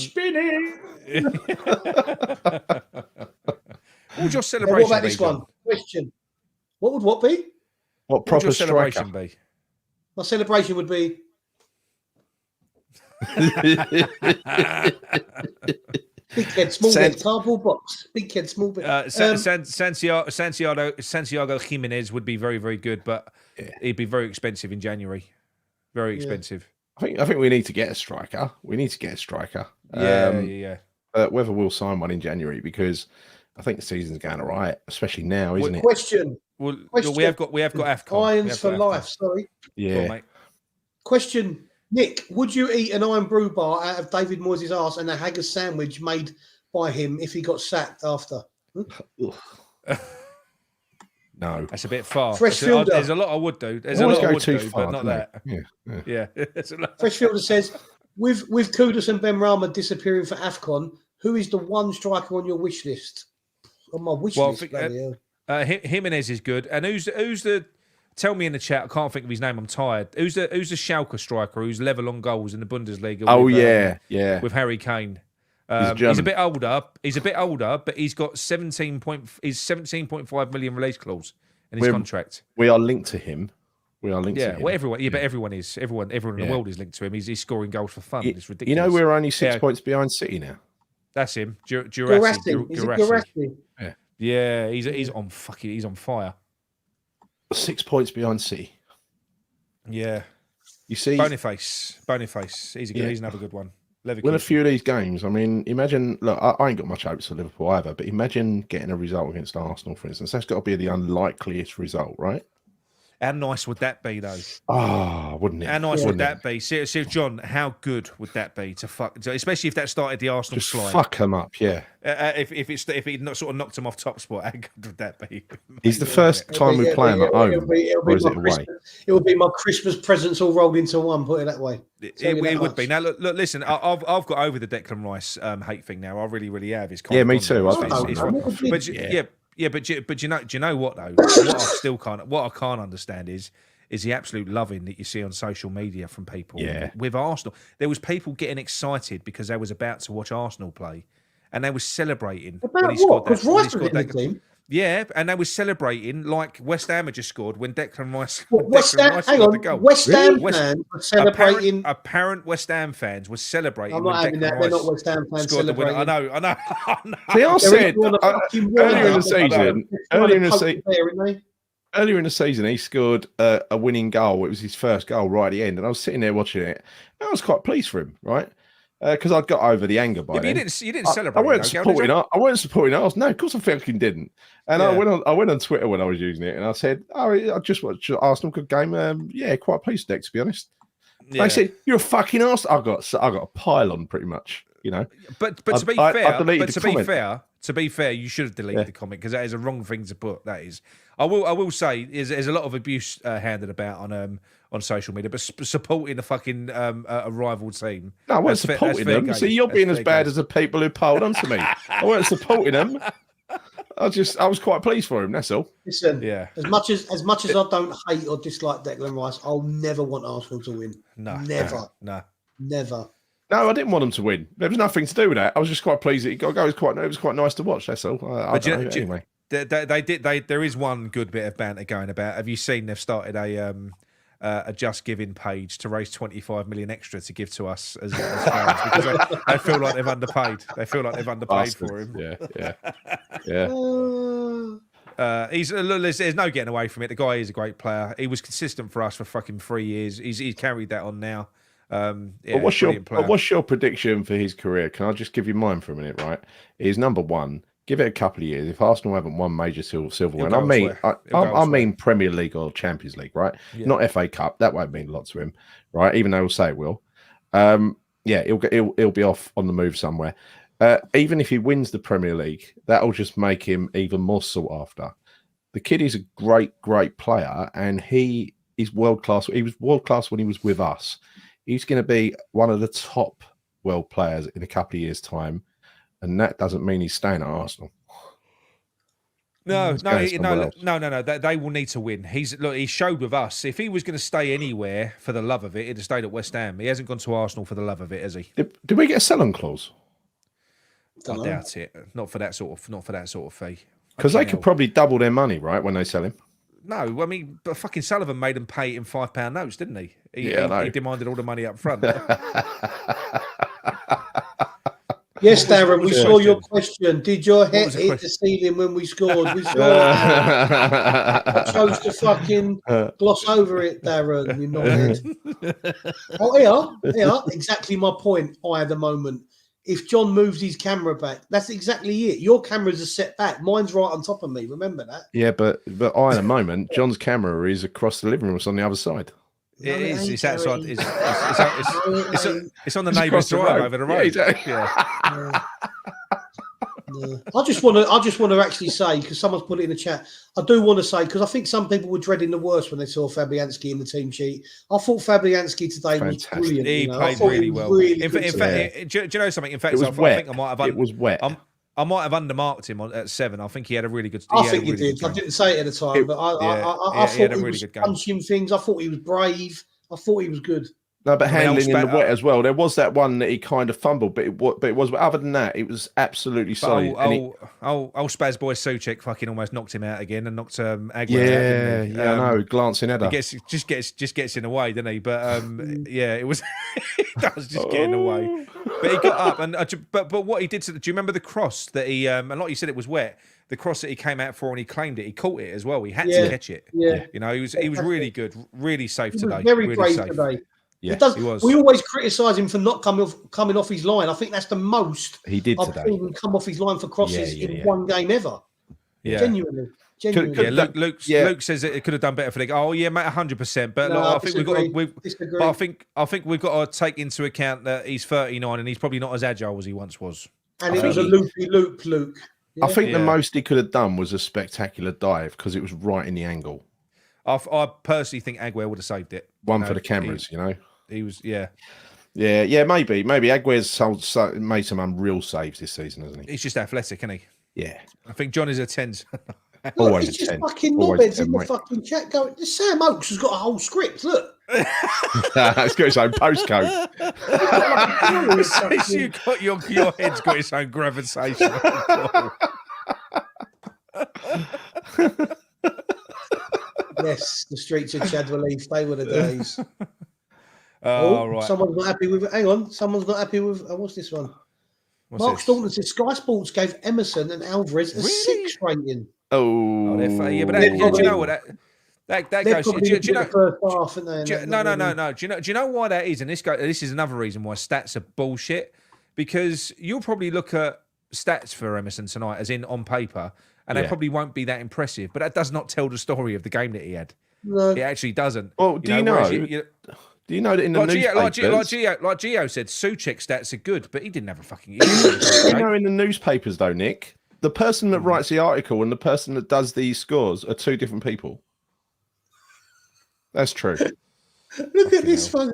S4: would your celebration
S3: what about
S4: be,
S3: this
S4: John?
S3: one? Question. What would what be?
S2: What proper
S4: would your celebration
S2: striker?
S4: be?
S3: My celebration would be. Big head, small bit, cardboard box. Big head, small bit.
S4: Santiago Jimenez would be very, very good, but he'd be very expensive in January. Very expensive.
S2: I think we need to get a striker.
S4: Yeah.
S2: Whether we'll sign one in January, because I think the season's going all right, especially now, isn't it?
S3: Question.
S4: Well, we have got AFCON.
S3: Irons for life. Sorry.
S2: Yeah.
S4: On, mate.
S3: Question. Nick, would you eat an iron brew bar out of David Moyes' arse and a haggis sandwich made by him if he got sacked after?
S2: No.
S4: That's a bit far.
S3: Fresh Fielder.
S4: There's a lot I would do. There's a lot I would do,
S2: far,
S4: but not that.
S2: Yeah.
S3: Fresh Fielder says, with Kudus and Ben Rama disappearing for AFCON, who is the one striker on your wish list? On my wish list,
S4: Jimenez is good. And who's the Tell me in the chat. I can't think of his name. I'm tired. Who's the Schalke striker who's level on goals in the Bundesliga?
S2: Oh
S4: with,
S2: yeah,
S4: with Harry Kane.
S2: He's
S4: a bit older. But he's got 17.5 million release clause in his contract.
S2: We are linked to him. We are linked to him.
S4: Well, everyone. Yeah, but everyone is. Everyone in the world is linked to him. He's scoring goals for fun. It's ridiculous.
S2: You know, we're only 6 points behind City now.
S4: That's him.
S3: Jurassi.
S4: Yeah, he's on fire.
S2: 6 points behind City.
S4: Yeah.
S2: You see,
S4: Boniface. He's another good one.
S2: Win a few of these games. I mean, imagine. Look, I ain't got much hopes for Liverpool either, but imagine getting a result against Arsenal, for instance. That's got to be the unlikeliest result, right?
S4: How nice would that be, though?
S2: Wouldn't it?
S4: How nice would that be? See, John, how good would that be to fuck? Especially if that started the Arsenal slide.
S2: Fuck them up, yeah.
S4: If it not sort of knocked them off top spot, how good would that be?
S2: It's the first time we play them at home. Or is it away?
S3: It would be my Christmas presents all rolled into one. Put it that way.
S4: It would be. Now, look. Listen, I've got over the Declan Rice hate thing now. I really have. It's
S2: me too.
S4: Yeah, but do you know what though? What I can't understand is the absolute loving that you see on social media from people.
S2: Yeah.
S4: With Arsenal, there was people getting excited because they was about to watch Arsenal play, and they were celebrating when he scored that.
S3: Rice was in the team.
S4: Yeah, and they were celebrating like West Ham had just scored when Declan Rice.
S3: West Ham fans were celebrating.
S4: Apparent West Ham fans were celebrating.
S3: I'm not having that. They're not West Ham fans celebrating.
S4: I know.
S2: See, I said earlier in the season, he scored a winning goal. It was his first goal right at the end, and I was sitting there watching it. I was quite pleased for him, right? Because I'd got over the anger by then.
S4: You didn't celebrate.
S2: I weren't supporting Arsenal. No, of course I fucking didn't. And I went on Twitter when I was using it, and I said, I just watched Arsenal good game. Quite pleased, Dex, to be honest. Yeah. They said, you're a fucking Arsenal. I got a pile on pretty much, you know.
S4: But to be fair, you should have deleted the comment because that is a wrong thing to put. That is. I will say there's a lot of abuse handed about on social media, but supporting a fucking a rival team.
S2: No, I wasn't supporting them. See, you're being as bad as the people who polled onto me. I weren't supporting them. I was quite pleased for him. That's all.
S3: Listen, as much as I don't hate or dislike Declan Rice, I'll never want Arsenal to win.
S4: No,
S3: never.
S2: No, I didn't want him to win. There was nothing to do with that. I was just quite pleased that he got a go. It was quite nice to watch. That's all. Anyway.
S4: There is one good bit of banter going about. Have you seen they've started a Just Giving page to raise 25 million extra to give to us as fans because they feel like they've underpaid. They feel like they've underpaid for him.
S2: Yeah.
S4: There's no getting away from it. The guy is a great player. He was consistent for us for fucking 3 years. He's carried that on now.
S2: What's your prediction for his career? Can I just give you mine for a minute? Right, he's number one. Give it a couple of years. If Arsenal haven't won major silverware, I mean Premier League or Champions League, right? Yeah. Not FA Cup. That won't mean a lot to him, right? Even though he'll say it will. He'll be off on the move somewhere. Even if he wins the Premier League, that'll just make him even more sought after. The kid is a great player, and he is world class. He was world class when he was with us. He's going to be one of the top world players in a couple of years' time. And that doesn't mean he's staying at Arsenal.
S4: No. They will need to win. He showed with us. If he was going to stay anywhere for the love of it, he'd have stayed at West Ham. He hasn't gone to Arsenal for the love of it, has he?
S2: Did we get a sell-on clause?
S4: I doubt it. Not for that sort of fee.
S2: Because they could probably double their money, right, when they sell him.
S4: No, I mean, but fucking Sullivan made him pay in £5 notes, didn't he? He demanded all the money up front.
S3: Yes, Darren, we saw your question. Did your head hit the ceiling when we scored? We saw I chose to fucking gloss over it, Darren. You know. Here, exactly my point. I had a moment. If John moves his camera back, that's exactly it. Your camera's a set back. Mine's right on top of me. Remember that?
S2: Yeah, but I had a moment. John's camera is across the living room. It's on the other side.
S4: It is. It's outside. It's on the neighbour's drive over the road. Yeah, exactly. Yeah.
S3: I just want to actually say, because someone's put it in the chat, I do want to say, because I think some people were dreading the worst when they saw Fabianski in the team sheet. I thought Fabianski today was brilliant.
S4: He played really well. In fact, do you know something? In fact,
S2: it was wet. I think I might have.
S4: It was wet. I might have undermarked him at 7. I think he had a really good.
S3: I think he did. I didn't say it at the time, but I thought he was punching things. I thought he was brave. I thought he was good.
S2: No, but handling in the wet as well. There was that one that he kind of fumbled, but it was. Other than that, it was absolutely solid.
S4: Spaz boy Soucek fucking almost knocked him out again and knocked Aguerd out.
S2: Yeah, I know. Glancing header.
S4: Just gets in the way, doesn't he? But yeah, it was. He does just get in the way. But he got up and but what he did to do you remember the cross that he and like you said, it was wet. The cross that he came out for and he claimed it. He caught it as well. He had to catch it.
S3: Yeah,
S4: you know, he was really good, really safe today.
S3: Very
S4: really
S3: brave
S4: safe.
S3: today.
S4: Yeah,
S3: he was. We always criticise him for not coming off his line. I think that's the most
S2: he did today.
S3: I've seen him come off his line for crosses in one game ever.
S4: Yeah.
S3: Genuinely.
S4: Luke says it could have done better for the game. Oh yeah, mate, 100%. But I think I think we've got to take into account that he's 39 and he's probably not as agile as he once was.
S3: And it was a loopy loop, Luke.
S2: Yeah? I think the most he could have done was a spectacular dive because it was right in the angle.
S4: I personally think Aguerd would have saved it.
S2: One for the cameras, you know.
S4: He was,
S2: yeah. Maybe Aguerd's made some unreal saves this season, hasn't he?
S4: He's just athletic, isn't he?
S2: Yeah.
S4: I think John is a 10.
S3: Always it's just 10. Fucking knobheads in the fucking chat going. Sam Oakes has got a whole script. Look.
S2: It's got its own postcode.
S4: You got your head's got its own gravitation.
S3: Yes, the streets of Chadwell Heath, they were the days.
S4: Right.
S3: Someone's not happy with it. Hang on. Someone's not happy with what's this one? Mark Staunton says Sky Sports gave Emerson and Alvarez a 6 rating.
S2: Oh,
S4: yeah, but do you know what that goes? Do you know?
S3: First half, no.
S4: Do you know why that is? And this is another reason why stats are bullshit. Because you'll probably look at stats for Emerson tonight, as in on paper, and they probably won't be that impressive. But that does not tell the story of the game that he had.
S3: No,
S4: it actually doesn't.
S2: Well, do you know that in the newspapers,
S4: like Gio said, Soucek stats are good, but he didn't have a fucking.
S2: You know, in the newspapers though, Nick, the person that writes the article and the person that does these scores are 2 different people. That's true.
S3: Look at this one.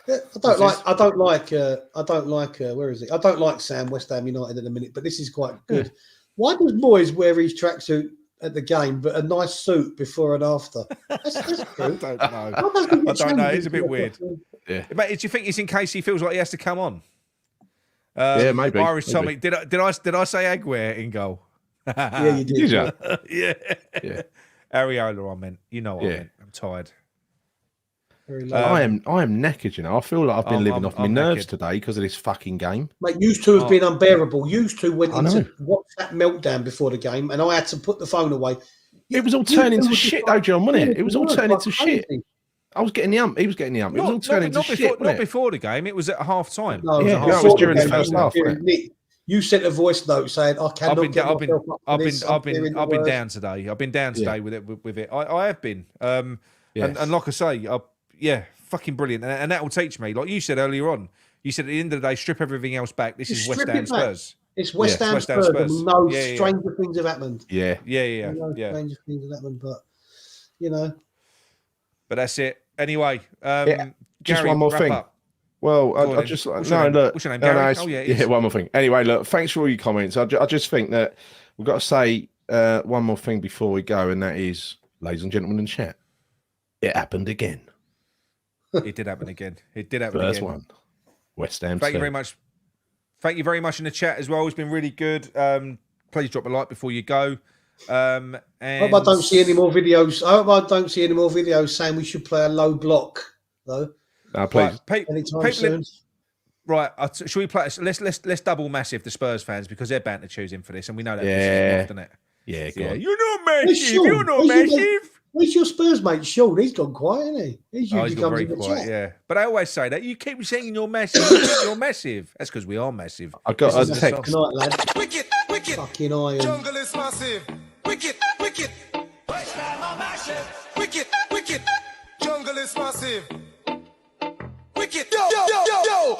S3: I don't like. Where is it? I don't like Sam West Ham United at the minute, but this is quite good. Yeah. Why does Moyes wear his tracksuit at the game, but a nice suit before and after? That's good.
S4: I don't know. It's a bit weird. Yeah. Mate, do you think it's in case he feels like he has to come on?
S2: Yeah, maybe.
S4: Irish Tommy. Did I say Aguerd in goal?
S3: Yeah, you did.
S4: Yeah. Areola, I meant. You know what I meant. I'm tired.
S3: I
S2: am knackered, you know. I feel like I've been living off my nerves today because of this fucking game.
S3: Mate, used to have been unbearable. Used to went into WhatsApp meltdown before the game, and I had to put the phone away.
S2: It was all turning to shit, though, John, wasn't it? It was all turning to shit. I was getting the ump. He was getting the ump. It was all turning to shit.
S4: Not before the game. It was at half time.
S3: No,
S2: it was during the first half.
S3: Nick, you sent a voice note saying, "I cannot get myself up for this.
S4: I've been down today. I've been down today with it. I have been. And like I say, fucking brilliant. And that will teach me. Like you said earlier on, you said at the end of the day, strip everything else back. This is West Ham Spurs.
S3: It's West Ham Spurs. And no stranger things have happened.
S2: Yeah.
S3: Stranger things have happened, but you know.
S4: But that's it. Anyway,
S2: just
S4: Gary,
S2: one more thing.
S4: Up.
S2: Well, I just what's your name, Gary?
S4: No,
S2: one more thing. Anyway, look, thanks for all your comments. I just think that we've got to say one more thing before we go, and that is, ladies and gentlemen in chat, it happened again.
S4: It did happen again.
S2: First one. West Ham.
S4: Thank you very much. Thank you very much in the chat as well. It's been really good. Please drop a like before you go. And
S3: I hope I don't see any more videos. Saying we should play a low block though.
S2: Please.
S3: Anytime soon.
S4: Right, should we play? Let's double massive the Spurs fans because they're bound to choose him for this, and we know that. Yeah, often it.
S2: Yeah,
S4: you're not massive. You're not massive.
S3: Where's your Spurs mate, Sean? He's gone quiet, isn't he?
S4: He's gone very quiet. Yeah, but I always say that you keep saying you're massive. You're massive. That's because we are massive.
S2: I got a text.
S3: Good night, lad.
S1: Wicked.
S3: Fucking iron.
S1: Jungle is massive. Wicked. West Ham are massive. Wicked. Jungle is massive. Wicked. Yo.